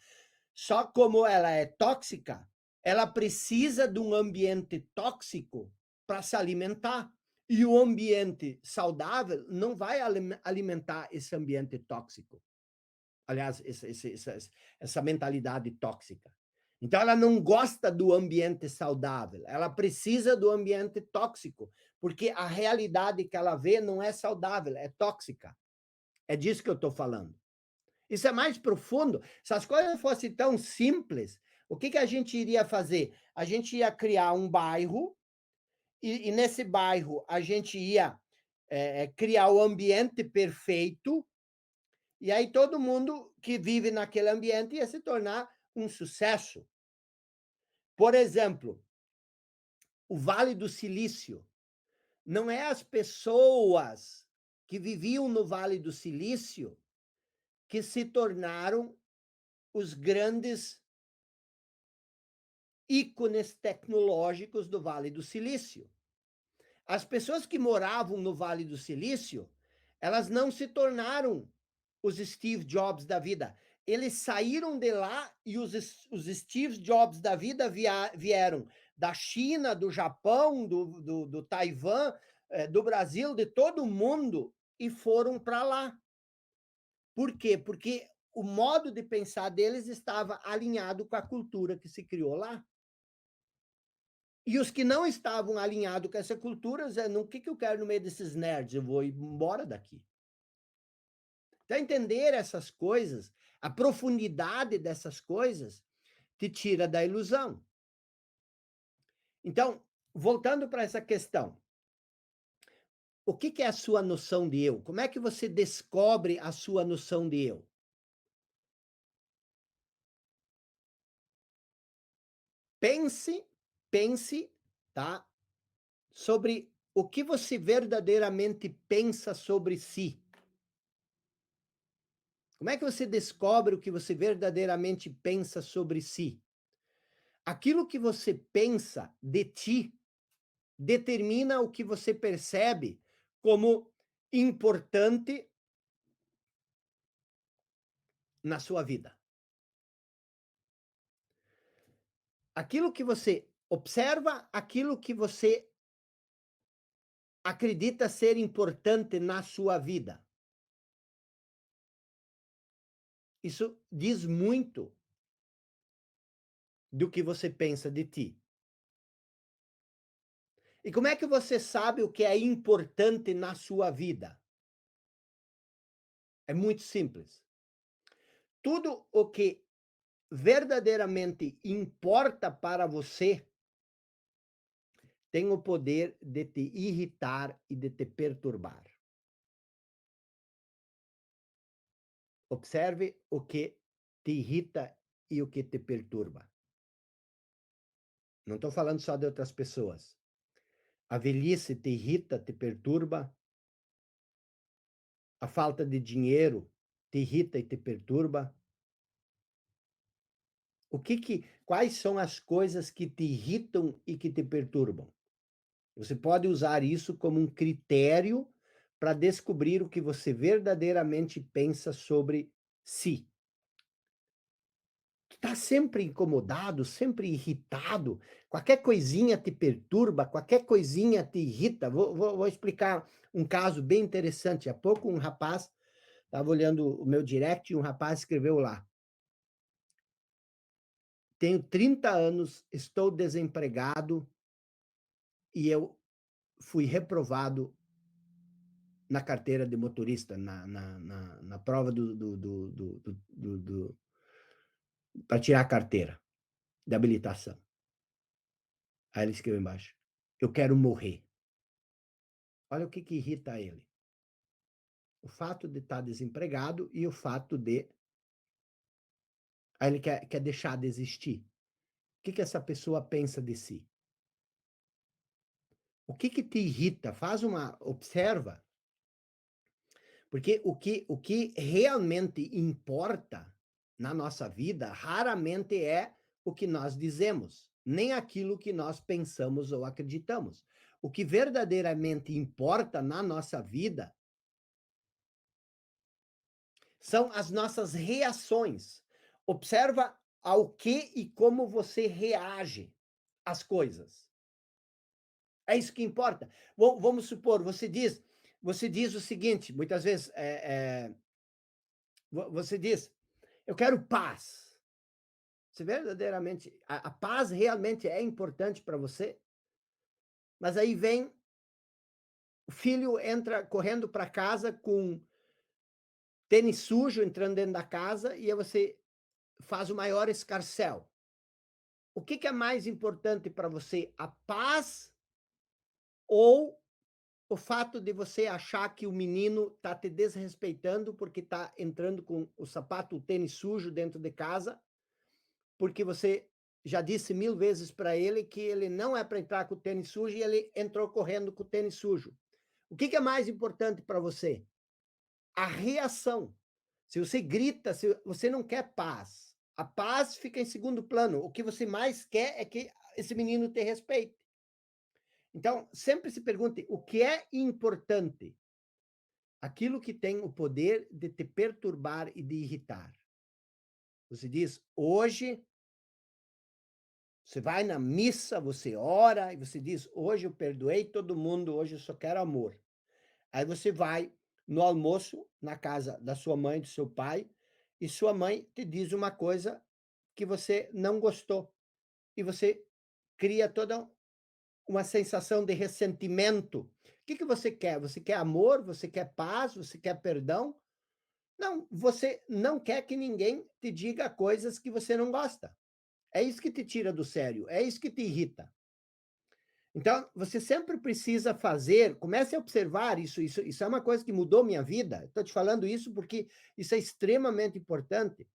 Só como ela é tóxica, ela precisa de um ambiente tóxico para se alimentar. E o ambiente saudável não vai alimentar esse ambiente tóxico. Aliás, essa mentalidade tóxica. Então, ela não gosta do ambiente saudável, ela precisa do ambiente tóxico, porque a realidade que ela vê não é saudável, é tóxica. É disso que eu estou falando. Isso é mais profundo. Se as coisas fossem tão simples, o que a gente iria fazer? A gente ia criar um bairro, e nesse bairro a gente ia criar o ambiente perfeito, e aí todo mundo que vive naquele ambiente ia se tornar um sucesso. Por exemplo, o Vale do Silício. Não é as pessoas que viviam no Vale do Silício que se tornaram os grandes ícones tecnológicos do Vale do Silício. As pessoas que moravam no Vale do Silício, elas não se tornaram os Steve Jobs da vida. Eles saíram de lá e os Steve Jobs da vida vieram da China, do Japão, do Taiwan, do Brasil, de todo mundo, e foram para lá. Por quê? Porque o modo de pensar deles estava alinhado com a cultura que se criou lá. E os que não estavam alinhados com essa cultura, dizendo, o que eu quero no meio desses nerds? Eu vou embora daqui. Então, entender essas coisas, a profundidade dessas coisas, te tira da ilusão. Então, voltando para essa questão, o que é a sua noção de eu? Como é que você descobre a sua noção de eu? Pense, tá? Sobre o que você verdadeiramente pensa sobre si. Como é que você descobre o que você verdadeiramente pensa sobre si? Aquilo que você pensa de ti determina o que você percebe como importante na sua vida. Aquilo que você observa, aquilo que você acredita ser importante na sua vida. Isso diz muito do que você pensa de ti. E como é que você sabe o que é importante na sua vida? É muito simples. Tudo o que verdadeiramente importa para você tem o poder de te irritar e de te perturbar. Observe o que te irrita e o que te perturba. Não estou falando só de outras pessoas. A velhice te irrita, te perturba. A falta de dinheiro te irrita e te perturba. Quais são as coisas que te irritam e que te perturbam? Você pode usar isso como um critério para descobrir o que você verdadeiramente pensa sobre si. Tu tá sempre incomodado, sempre irritado, qualquer coisinha te perturba, qualquer coisinha te irrita. Vou explicar um caso bem interessante. Há pouco um rapaz, estava olhando o meu direct e um rapaz escreveu lá: tenho 30 anos, estou desempregado e eu fui reprovado na carteira de motorista, na prova para tirar a carteira de habilitação. Aí ele escreveu embaixo: eu quero morrer. Olha o que irrita ele. O fato de estar desempregado e o fato de. Aí ele quer deixar de existir. O que essa pessoa pensa de si? O que te irrita? Observa. Porque o que realmente importa na nossa vida raramente é o que nós dizemos, nem aquilo que nós pensamos ou acreditamos. O que verdadeiramente importa na nossa vida São as nossas reações. Observa ao que e como você reage às coisas. É isso que importa. Vamos supor, você diz o seguinte, muitas vezes, você diz: "Eu quero paz". Se verdadeiramente a paz realmente é importante para você, mas aí vem o filho entra correndo para casa com tênis sujo entrando dentro da casa e aí você faz o maior escarcéu. O que que é mais importante para você, a paz ou o fato de você achar que o menino está te desrespeitando porque está entrando com o sapato, o tênis sujo dentro de casa, porque você já disse 1000 vezes para ele que ele não é para entrar com o tênis sujo e ele entrou correndo com o tênis sujo. O que que é mais importante para você? A reação. Se você grita, se você não quer paz, a paz fica em segundo plano. O que você mais quer é que esse menino te respeite. Então, sempre se pergunte o que é importante. Aquilo que tem o poder de te perturbar e de irritar. Você diz: "Hoje", você vai na missa, você ora e você diz: "Hoje eu perdoei todo mundo, hoje eu só quero amor". Aí você vai no almoço, na casa da sua mãe, do seu pai, e sua mãe te diz uma coisa que você não gostou, e você cria toda uma sensação de ressentimento. O que que você quer? Você quer amor? Você quer paz? Você quer perdão? Não, você não quer que ninguém te diga coisas que você não gosta. É isso que te tira do sério, é isso que te irrita. Então, você sempre precisa fazer, comece a observar isso é uma coisa que mudou minha vida. Estou te falando isso porque isso é extremamente importante.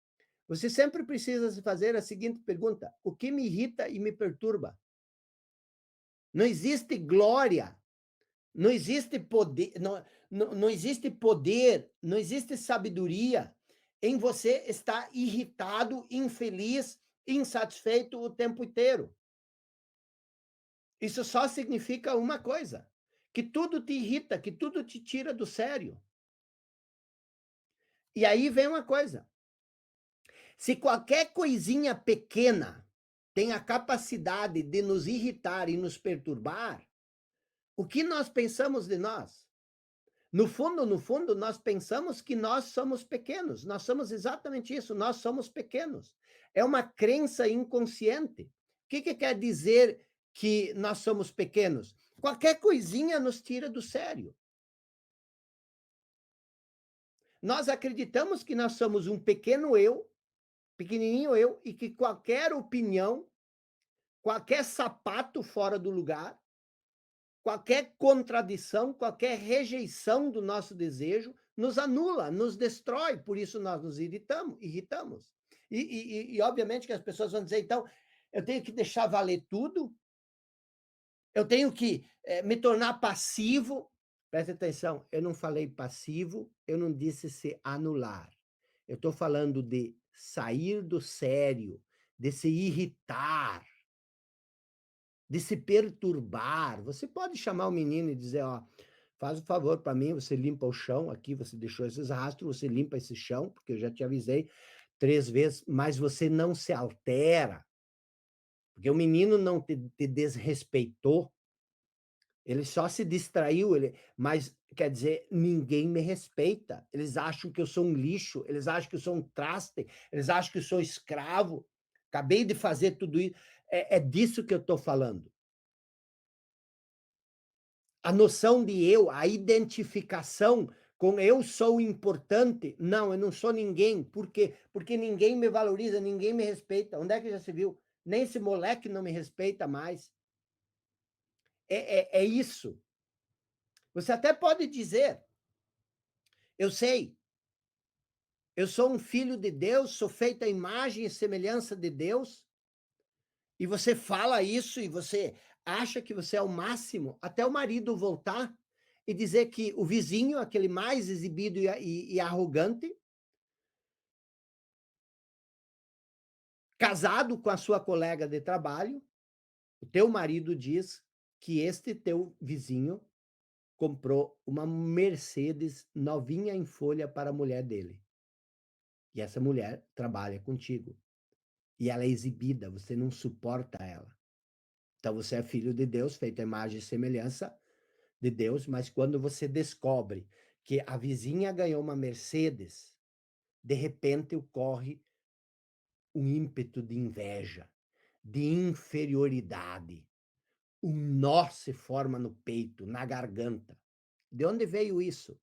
Você sempre precisa se fazer a seguinte pergunta: o que me irrita e me perturba? Não existe glória, não existe poder, não existe poder, não existe sabedoria em você estar irritado, infeliz, insatisfeito o tempo inteiro. Isso só significa uma coisa: que tudo te irrita, que tudo te tira do sério. E aí vem uma coisa: se qualquer coisinha pequena tem a capacidade de nos irritar e nos perturbar, o que nós pensamos de nós? No fundo, nós pensamos que nós somos pequenos. Nós somos exatamente isso, nós somos pequenos. É uma crença inconsciente. O que que quer dizer que nós somos pequenos? Qualquer coisinha nos tira do sério. Nós acreditamos que nós somos um pequeno eu, pequenininho eu, e que qualquer opinião, qualquer sapato fora do lugar, qualquer contradição, qualquer rejeição do nosso desejo nos anula, nos destrói, por isso nós nos irritamos. Obviamente que as pessoas vão dizer, então, eu tenho que deixar valer tudo, eu tenho que me tornar passivo. Preste atenção, eu não falei passivo, eu não disse se anular. Eu estou falando de sair do sério, de se irritar, de se perturbar. Você pode chamar o menino e dizer: "Ó, faz o favor para mim, você limpa o chão aqui, você deixou esses rastros, você limpa esse chão, porque eu já te avisei 3 vezes", mas você não se altera, porque o menino não te desrespeitou, ele só se distraiu, mas quer dizer, ninguém me respeita. Eles acham que eu sou um lixo, eles acham que eu sou um traste, eles acham que eu sou escravo. Acabei de fazer tudo isso. É disso que eu estou falando. A noção de eu, a identificação com eu sou importante. Não, eu não sou ninguém. Por quê? Porque ninguém me valoriza, ninguém me respeita. Onde é que já se viu? Nem esse moleque não me respeita mais. É isso. Você até pode dizer, eu sei, eu sou um filho de Deus, sou feito à imagem e semelhança de Deus, e você fala isso e você acha que você é o máximo, até o marido voltar e dizer que o vizinho, aquele mais exibido e arrogante, casado com a sua colega de trabalho, o teu marido diz que este teu vizinho comprou uma Mercedes novinha em folha para a mulher dele. E essa mulher trabalha contigo. E ela é exibida, você não suporta ela. Então você é filho de Deus, feito à imagem e semelhança de Deus, mas quando você descobre que a vizinha ganhou uma Mercedes, de repente ocorre um ímpeto de inveja, de inferioridade. Um nó se forma no peito, na garganta. De onde veio isso?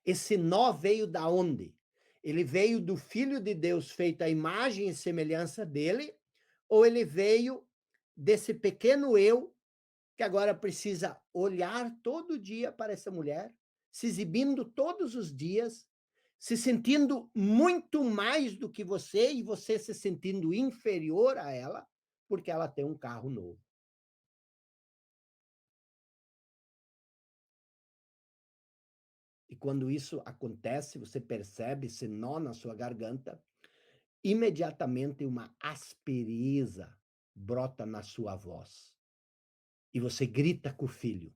Esse nó veio da onde? Ele veio do Filho de Deus feito à imagem e semelhança dele, ou ele veio desse pequeno eu que agora precisa olhar todo dia para essa mulher, se exibindo todos os dias, se sentindo muito mais do que você e você se sentindo inferior a ela, porque ela tem um carro novo. E quando isso acontece, você percebe esse nó na sua garganta, imediatamente uma aspereza brota na sua voz. E você grita com o filho.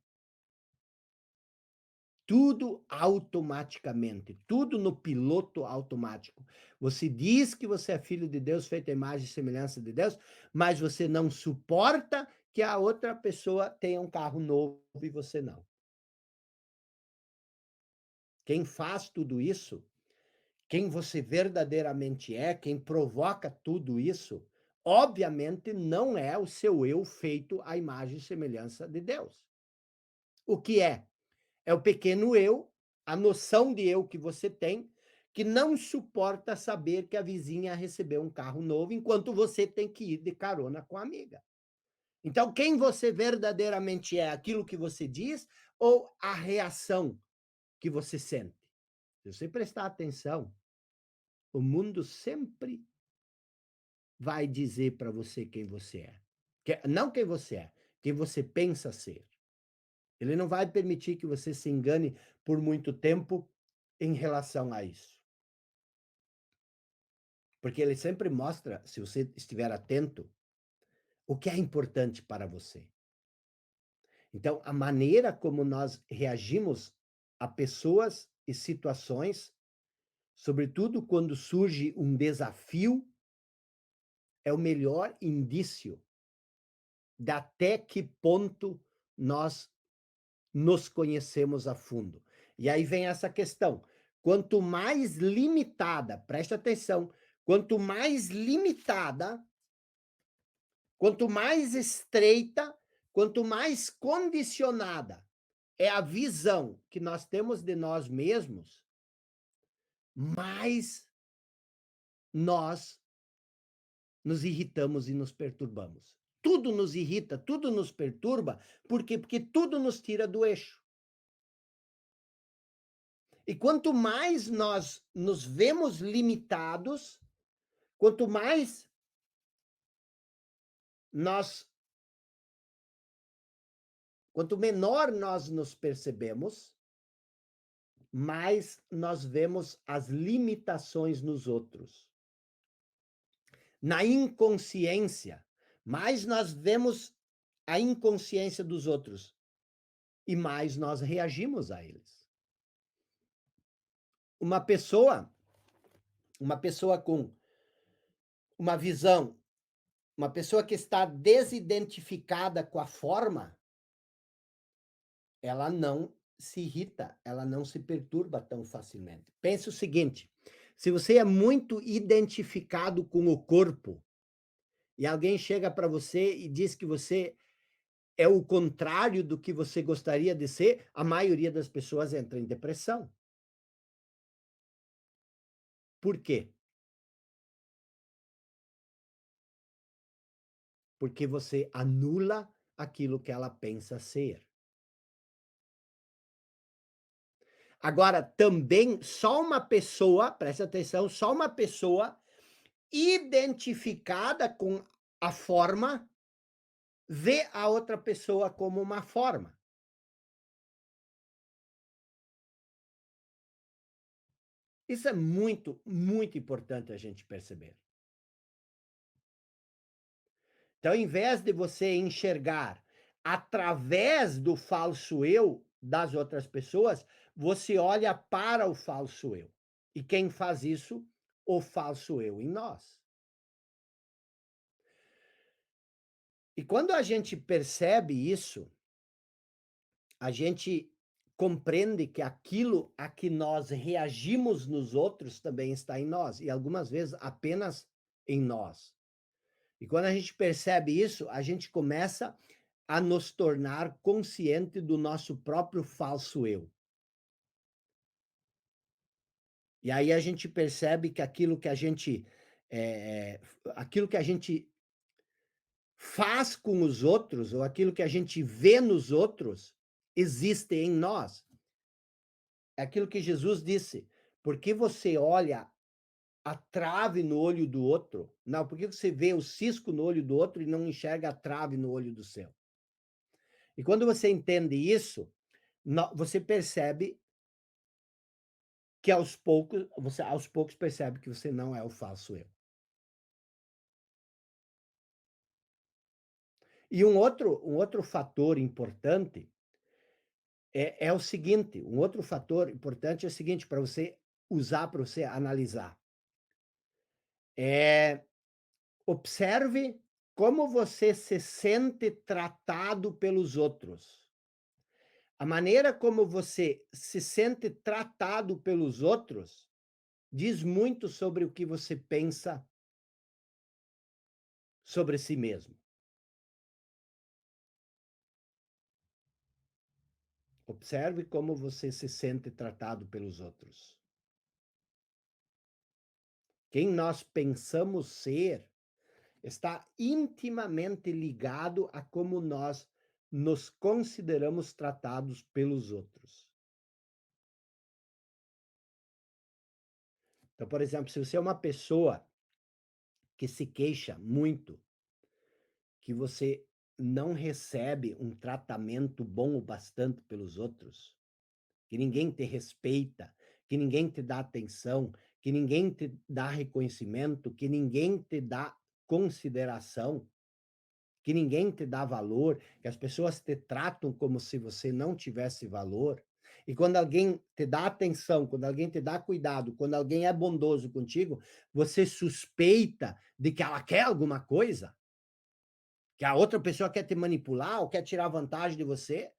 Tudo automaticamente, tudo no piloto automático. Você diz que você é filho de Deus, feito à imagem e semelhança de Deus, mas você não suporta que a outra pessoa tenha um carro novo e você não. Quem faz tudo isso, quem você verdadeiramente é, quem provoca tudo isso, obviamente não é o seu eu feito à imagem e semelhança de Deus. O que é? É o pequeno eu, a noção de eu que você tem, que não suporta saber que a vizinha recebeu um carro novo, enquanto você tem que ir de carona com a amiga. Então, quem você verdadeiramente é? Aquilo que você diz ou a reação que você sente? Se você prestar atenção, o mundo sempre vai dizer para você quem você é. Não quem você é, quem você pensa ser. Ele não vai permitir que você se engane por muito tempo em relação a isso. Porque ele sempre mostra, se você estiver atento, o que é importante para você. Então, a maneira como nós reagimos a pessoas e situações, sobretudo quando surge um desafio, é o melhor indício de até que ponto nós nos conhecemos a fundo. E aí vem essa questão. Quanto mais limitada, preste atenção, quanto mais limitada, quanto mais estreita, quanto mais condicionada é a visão que nós temos de nós mesmos, mais nós nos irritamos e nos perturbamos. Tudo nos irrita, tudo nos perturba, por quê? Porque tudo nos tira do eixo. E quanto mais nós nos vemos limitados, quanto mais nós, quanto menor nós nos percebemos, mais nós vemos as limitações nos outros. Na inconsciência, mais nós vemos a inconsciência dos outros e mais nós reagimos a eles. Uma pessoa, uma pessoa com uma visão, uma pessoa que está desidentificada com a forma, ela não se irrita, ela não se perturba tão facilmente. Pense o seguinte: se você é muito identificado com o corpo e alguém chega para você e diz que você é o contrário do que você gostaria de ser, a maioria das pessoas entra em depressão. Por quê? Porque você anula aquilo que ela pensa ser. Agora, também, só uma pessoa, preste atenção, só uma pessoa identificada com a forma vê a outra pessoa como uma forma. Isso é muito, muito importante a gente perceber. Então, em vez de você enxergar através do falso eu das outras pessoas, você olha para o falso eu. E quem faz isso o falso eu em nós. E quando a gente percebe isso, a gente compreende que aquilo a que nós reagimos nos outros também está em nós, e algumas vezes apenas em nós. E quando a gente percebe isso, a gente começa a nos tornar consciente do nosso próprio falso eu. E aí a gente percebe que aquilo que a gente faz com os outros, ou aquilo que a gente vê nos outros, existe em nós. É aquilo que Jesus disse: "Porque você olha a trave no olho do outro? Não, por que você vê o cisco no olho do outro e não enxerga a trave no olho do seu?" E quando você entende isso, você percebe que aos poucos percebe que você não é o falso eu. E um outro fator importante é o seguinte, um outro fator importante é o seguinte, para você usar, para você analisar. Observe como você se sente tratado pelos outros. A maneira como você se sente tratado pelos outros diz muito sobre o que você pensa sobre si mesmo. Observe como você se sente tratado pelos outros. Quem nós pensamos ser está intimamente ligado a como nós nos consideramos tratados pelos outros. Então, por exemplo, se você é uma pessoa que se queixa muito, que você não recebe um tratamento bom o bastante pelos outros, que ninguém te respeita, que ninguém te dá atenção, que ninguém te dá reconhecimento, que ninguém te dá consideração, que ninguém te dá valor, que as pessoas te tratam como se você não tivesse valor. E quando alguém te dá atenção, quando alguém te dá cuidado, quando alguém é bondoso contigo, você suspeita de que ela quer alguma coisa, que a outra pessoa quer te manipular ou quer tirar vantagem de você.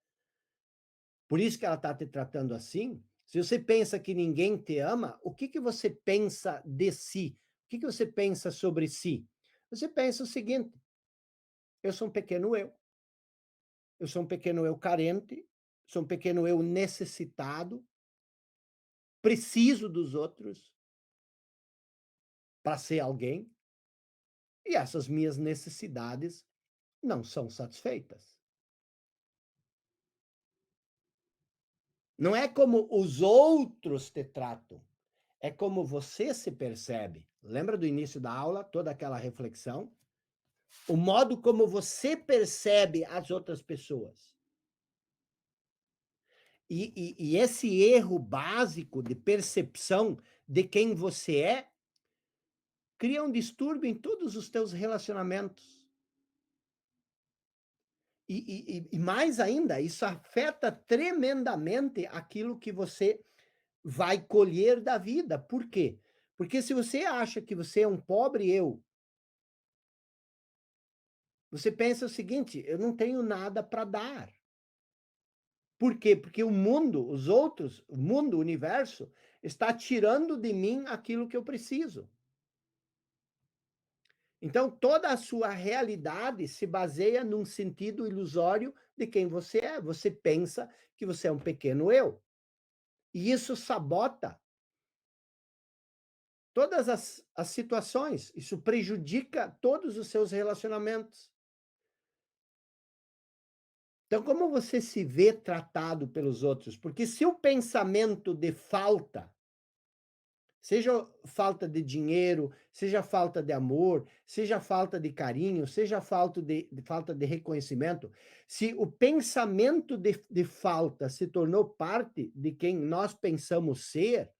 Por isso que ela está te tratando assim. Se você pensa que ninguém te ama, o que que você pensa de si? O que que você pensa sobre si? Você pensa o seguinte: eu sou um pequeno eu. Eu sou um pequeno eu carente, sou um pequeno eu necessitado, preciso dos outros para ser alguém, e essas minhas necessidades não são satisfeitas. Não é como os outros te tratam, é como você se percebe. Lembra do início da aula, toda aquela reflexão? O modo como você percebe as outras pessoas. E esse erro básico de percepção de quem você cria um distúrbio em todos os teus relacionamentos. E mais ainda, isso afeta tremendamente aquilo que você vai colher da vida. Por quê? Porque se você acha que você é um pobre eu, você pensa o seguinte: eu não tenho nada para dar. Por quê? Porque o mundo, os outros, o mundo, o universo, está tirando de mim aquilo que eu preciso. Então, toda a sua realidade se baseia num sentido ilusório de quem você é. Você pensa que você é um pequeno eu. E isso sabota todas as situações. Isso prejudica todos os seus relacionamentos. Então, como você se vê tratado pelos outros? Porque se o pensamento de falta, seja falta de dinheiro, seja falta de amor, seja falta de carinho, seja falta de reconhecimento, se o pensamento de falta se tornou parte de quem nós pensamos ser,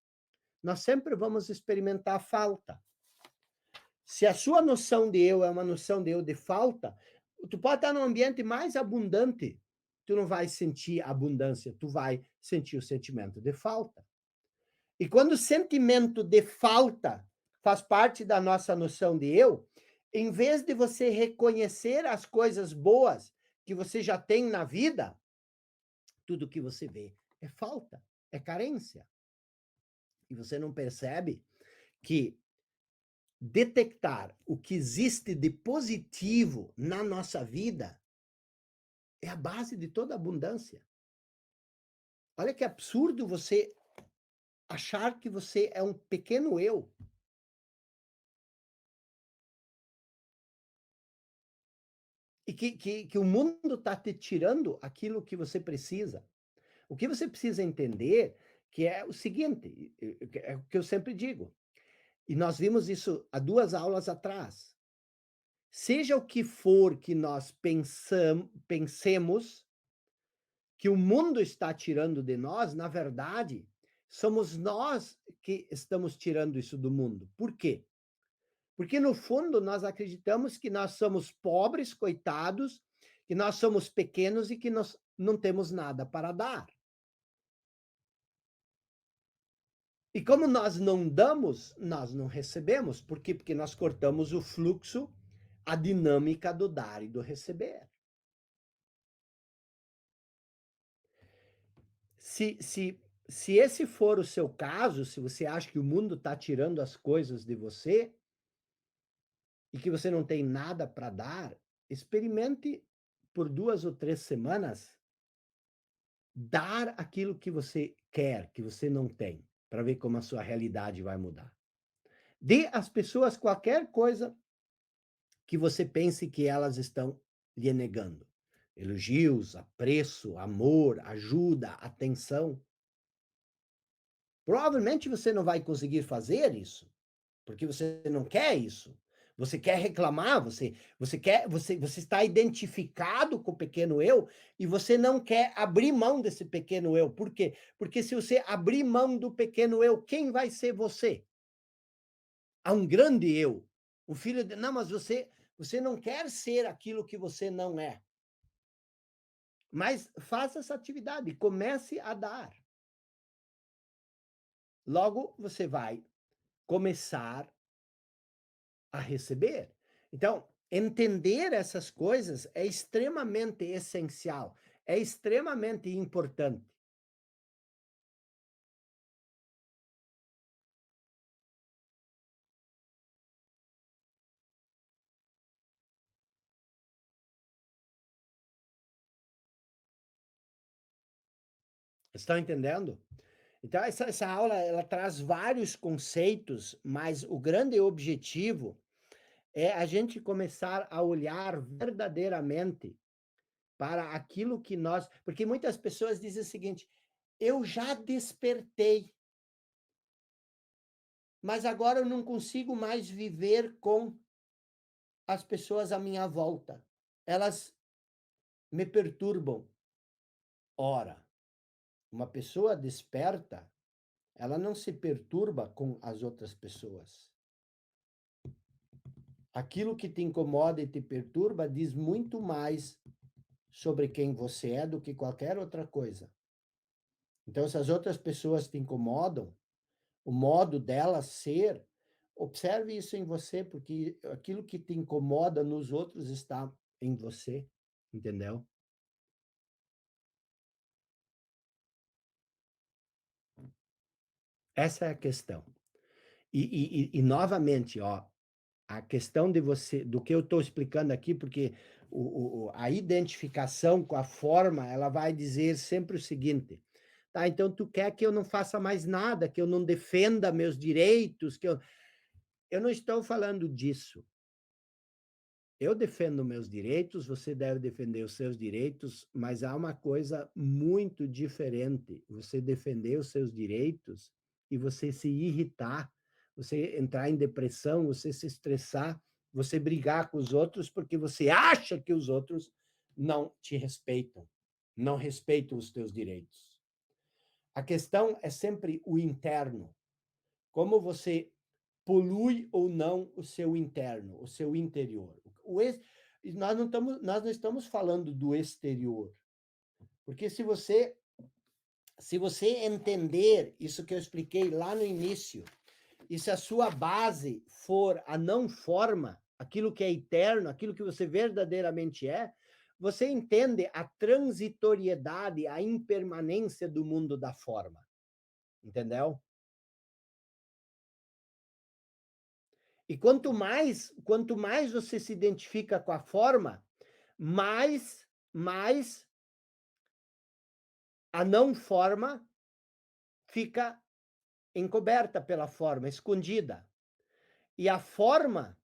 nós sempre vamos experimentar falta. Se a sua noção de eu é uma noção de eu de falta, tu pode estar num ambiente mais abundante, tu não vai sentir abundância, tu vai sentir o sentimento de falta. E quando o sentimento de falta faz parte da nossa noção de eu, em vez de você reconhecer as coisas boas que você já tem na vida, tudo que você vê é falta, é carência. E você não percebe que detectar o que existe de positivo na nossa vida é a base de toda abundância. Olha que absurdo você achar que você é um pequeno eu. E que o mundo está te tirando aquilo que você precisa. O que você precisa entender que é o seguinte, é o que eu sempre digo, e nós vimos isso há 2 aulas atrás. Seja o que for que nós pensemos que o mundo está tirando de nós, na verdade, somos nós que estamos tirando isso do mundo. Por quê? Porque no fundo nós acreditamos que nós somos pobres, coitados, que nós somos pequenos e que nós não temos nada para dar. E como nós não damos, nós não recebemos. Por quê? Porque nós cortamos o fluxo, a dinâmica do dar e do receber. Se, se, se esse for o seu caso, se você acha que o mundo está tirando as coisas de você e que você não tem nada para dar, experimente por 2 ou 3 semanas dar aquilo que você quer, que você não tem, para ver como a sua realidade vai mudar. Dê às pessoas qualquer coisa que você pense que elas estão lhe negando. Elogios, apreço, amor, ajuda, atenção. Provavelmente você não vai conseguir fazer isso, porque você não quer isso. Você quer reclamar, você está identificado com o pequeno eu e você não quer abrir mão desse pequeno eu. Por quê? Porque se você abrir mão do pequeno eu, quem vai ser você? Há um grande eu. O filho de... Não, mas você não quer ser aquilo que você não é. Mas faça essa atividade, comece a dar. Logo você vai começar a receber. Então, entender essas coisas é extremamente essencial, é extremamente importante. Estão entendendo? Então, essa aula ela traz vários conceitos, mas o grande objetivo é a gente começar a olhar verdadeiramente para aquilo que nós. Porque muitas pessoas dizem o seguinte: eu já despertei, mas agora eu não consigo mais viver com as pessoas à minha volta. Elas me perturbam. Ora, uma pessoa desperta, ela não se perturba com as outras pessoas. Aquilo que te incomoda e te perturba diz muito mais sobre quem você é do que qualquer outra coisa. Então, se as outras pessoas te incomodam, o modo delas ser, observe isso em você, porque aquilo que te incomoda nos outros está em você, entendeu? Essa é a questão. E novamente, ó, a questão de você, do que eu estou explicando aqui, porque a identificação com a forma, ela vai dizer sempre o seguinte, tá? Então tu quer que eu não faça mais nada, que eu não defenda meus direitos, eu não estou falando disso. Eu defendo meus direitos, você deve defender os seus direitos, mas há uma coisa muito diferente. Você defender os seus direitos e você se irritar, você entrar em depressão, você se estressar, você brigar com os outros porque você acha que os outros não te respeitam, não respeitam os teus direitos. A questão é sempre o interno. Como você polui ou não o seu interno, o seu interior. Nós não estamos falando do exterior, porque se você entender isso que eu expliquei lá no início, E se a sua base for a não forma, aquilo que é eterno, aquilo que você verdadeiramente é, você entende a transitoriedade, a impermanência do mundo da forma. Entendeu? E quanto mais você se identifica com a forma, mais a não forma fica encoberta pela forma, escondida. E a forma,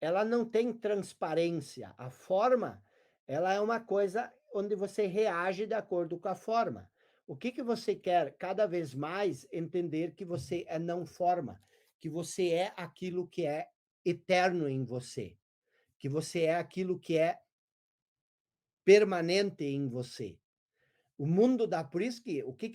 ela não tem transparência. A forma, ela é uma coisa onde você reage de acordo com a forma. O que que você quer cada vez mais entender que você é não forma, que você é aquilo que é eterno em você, que você é aquilo que é permanente em você. O mundo dá, por isso que o que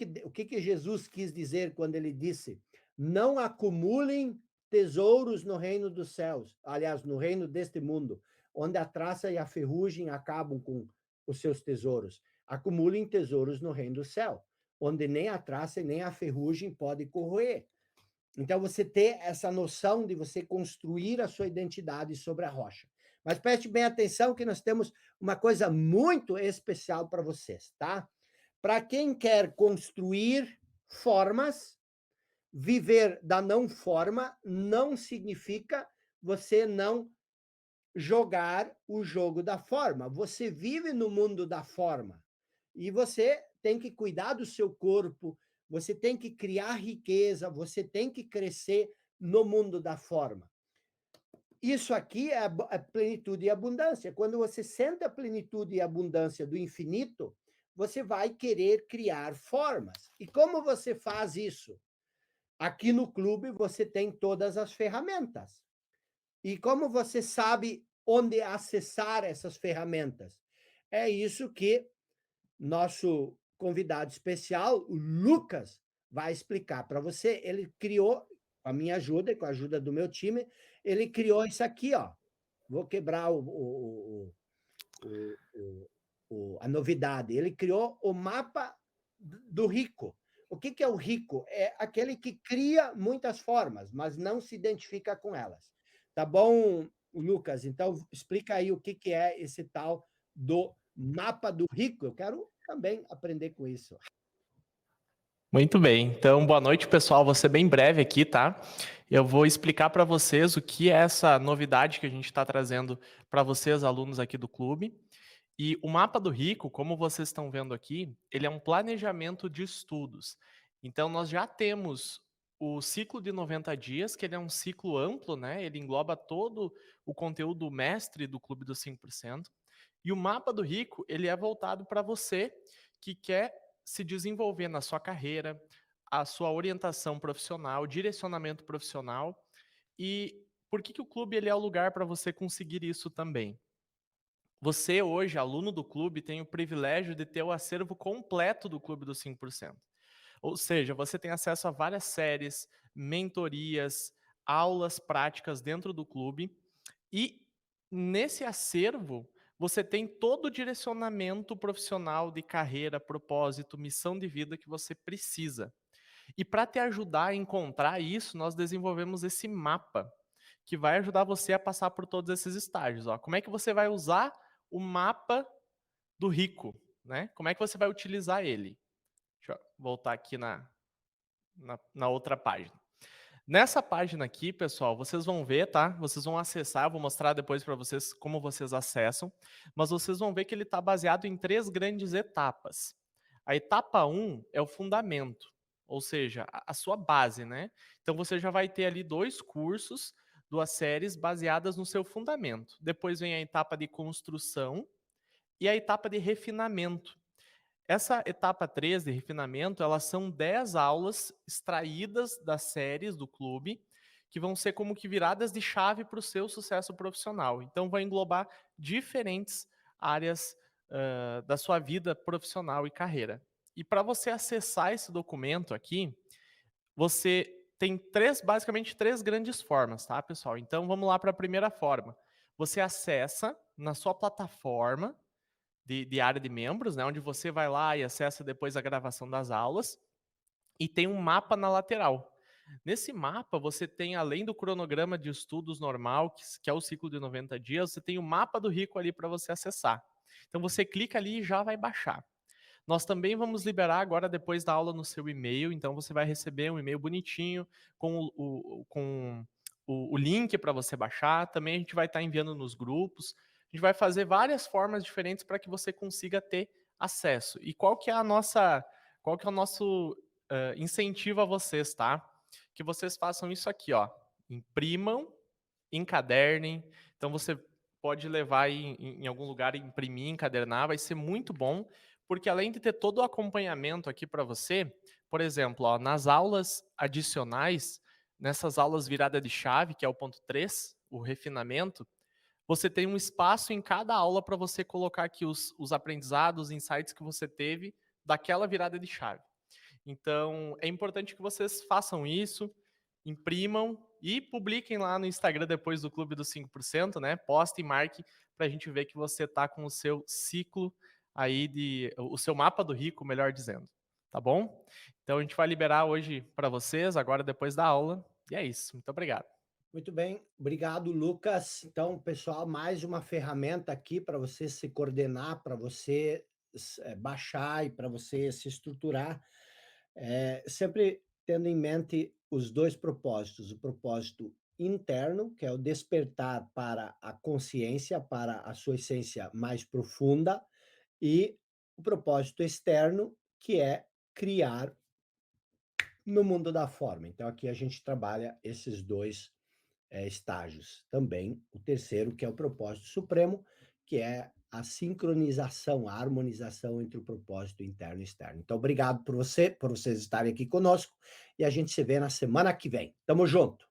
que Jesus quis dizer quando ele disse: "Não acumulem tesouros no reino dos céus", aliás, no reino deste mundo, onde a traça e a ferrugem acabam com os seus tesouros. Acumulem tesouros no reino do céu, onde nem a traça e nem a ferrugem pode corroer. Então, você ter essa noção de você construir a sua identidade sobre a rocha. Mas preste bem atenção que nós temos uma coisa muito especial para vocês, tá? Para quem quer construir formas, viver da não forma não significa você não jogar o jogo da forma. Você vive no mundo da forma e você tem que cuidar do seu corpo, você tem que criar riqueza, você tem que crescer no mundo da forma. Isso aqui é a plenitude e abundância. Quando você sente a plenitude e abundância do infinito, você vai querer criar formas. E como você faz isso? Aqui no clube você tem todas as ferramentas. E como você sabe onde acessar essas ferramentas? É isso que nosso convidado especial, o Lucas, vai explicar para você. Ele criou, com a minha ajuda e com a ajuda do meu time, ele criou isso aqui, ó. Vou quebrar o, o, a novidade. Ele criou o mapa do rico. O que, que é o rico? É aquele que cria muitas formas, mas não se identifica com elas. Tá bom, Lucas? Então, explica aí o que, que é esse tal do mapa do rico. Eu quero também aprender com isso. Muito bem. Então, boa noite, pessoal. Vou ser bem breve aqui, tá? Eu vou explicar para vocês o que é essa novidade que a gente está trazendo para vocês, alunos aqui do clube. E o mapa do rico, como vocês estão vendo aqui, ele é um planejamento de estudos. Então, nós já temos o ciclo de 90 dias, que ele é um ciclo amplo, né? Ele engloba todo o conteúdo mestre do Clube dos 5%. E o mapa do rico, ele é voltado para você que quer se desenvolver na sua carreira, a sua orientação profissional, direcionamento profissional. E por que o clube ele é o lugar para você conseguir isso também? Você hoje, aluno do clube, tem o privilégio de ter o acervo completo do Clube dos 5%. Ou seja, você tem acesso a várias séries, mentorias, aulas práticas dentro do clube e nesse acervo você tem todo o direcionamento profissional de carreira, propósito, missão de vida que você precisa. E para te ajudar a encontrar isso, nós desenvolvemos esse mapa que vai ajudar você a passar por todos esses estágios. Ó. Como é que você vai usar o mapa do rico? Né? Como é que você vai utilizar ele? Deixa eu voltar aqui na outra página. Nessa página aqui, pessoal, vocês vão ver, tá? Vocês vão acessar, eu vou mostrar depois para vocês como vocês acessam, mas vocês vão ver que ele está baseado em 3 grandes etapas. A etapa 1 é o fundamento, ou seja, a sua base, né? Então você já vai ter ali 2 cursos, 2 séries baseadas no seu fundamento. Depois vem a etapa de construção e a etapa de refinamento. Essa etapa 3 de refinamento, elas são 10 aulas extraídas das séries do clube, que vão ser como que viradas de chave para o seu sucesso profissional. Então, vai englobar diferentes áreas da sua vida profissional e carreira. E para você acessar esse documento aqui, você tem basicamente três grandes formas, tá, pessoal? Então, vamos lá para a primeira forma. Você acessa na sua plataforma de área de membros, né, onde você vai lá e acessa depois a gravação das aulas, e tem um mapa na lateral. Nesse mapa, você tem, além do cronograma de estudos normal, que é o ciclo de 90 dias, você tem o mapa do rico ali para você acessar. Então você clica ali e já vai baixar. Nós também vamos liberar agora, depois da aula, no seu e-mail, então você vai receber um e-mail bonitinho com o link para você baixar. Também a gente vai estar enviando nos grupos. A gente vai fazer várias formas diferentes para que você consiga ter acesso. E qual que é o nosso incentivo a vocês, tá? Que vocês façam isso aqui, ó. Imprimam, encadernem. Então você pode levar aí em algum lugar, imprimir, encadernar, vai ser muito bom, porque além de ter todo o acompanhamento aqui para você, por exemplo, ó, nas aulas adicionais, nessas aulas virada de chave, que é o ponto 3, o refinamento, você tem um espaço em cada aula para você colocar aqui os aprendizados, os insights que você teve daquela virada de chave. Então, é importante que vocês façam isso, imprimam e publiquem lá no Instagram depois do Clube dos 5%, né? Postem, marque para a gente ver que você está com o seu ciclo aí o seu mapa do rico, melhor dizendo. Tá bom? Então a gente vai liberar hoje para vocês, agora depois da aula. E é isso. Muito obrigado. Muito bem, obrigado, Lucas. Então, pessoal, mais uma ferramenta aqui para você se coordenar, para você baixar e para você se estruturar, sempre tendo em mente os dois propósitos: o propósito interno, que é o despertar para a consciência, para a sua essência mais profunda, e o propósito externo, que é criar no mundo da forma. Então, aqui a gente trabalha esses dois estágios. Também o terceiro, que é o propósito supremo, que é a sincronização, a harmonização entre o propósito interno e externo. Então, obrigado por vocês estarem aqui conosco e a gente se vê na semana que vem. Tamo junto!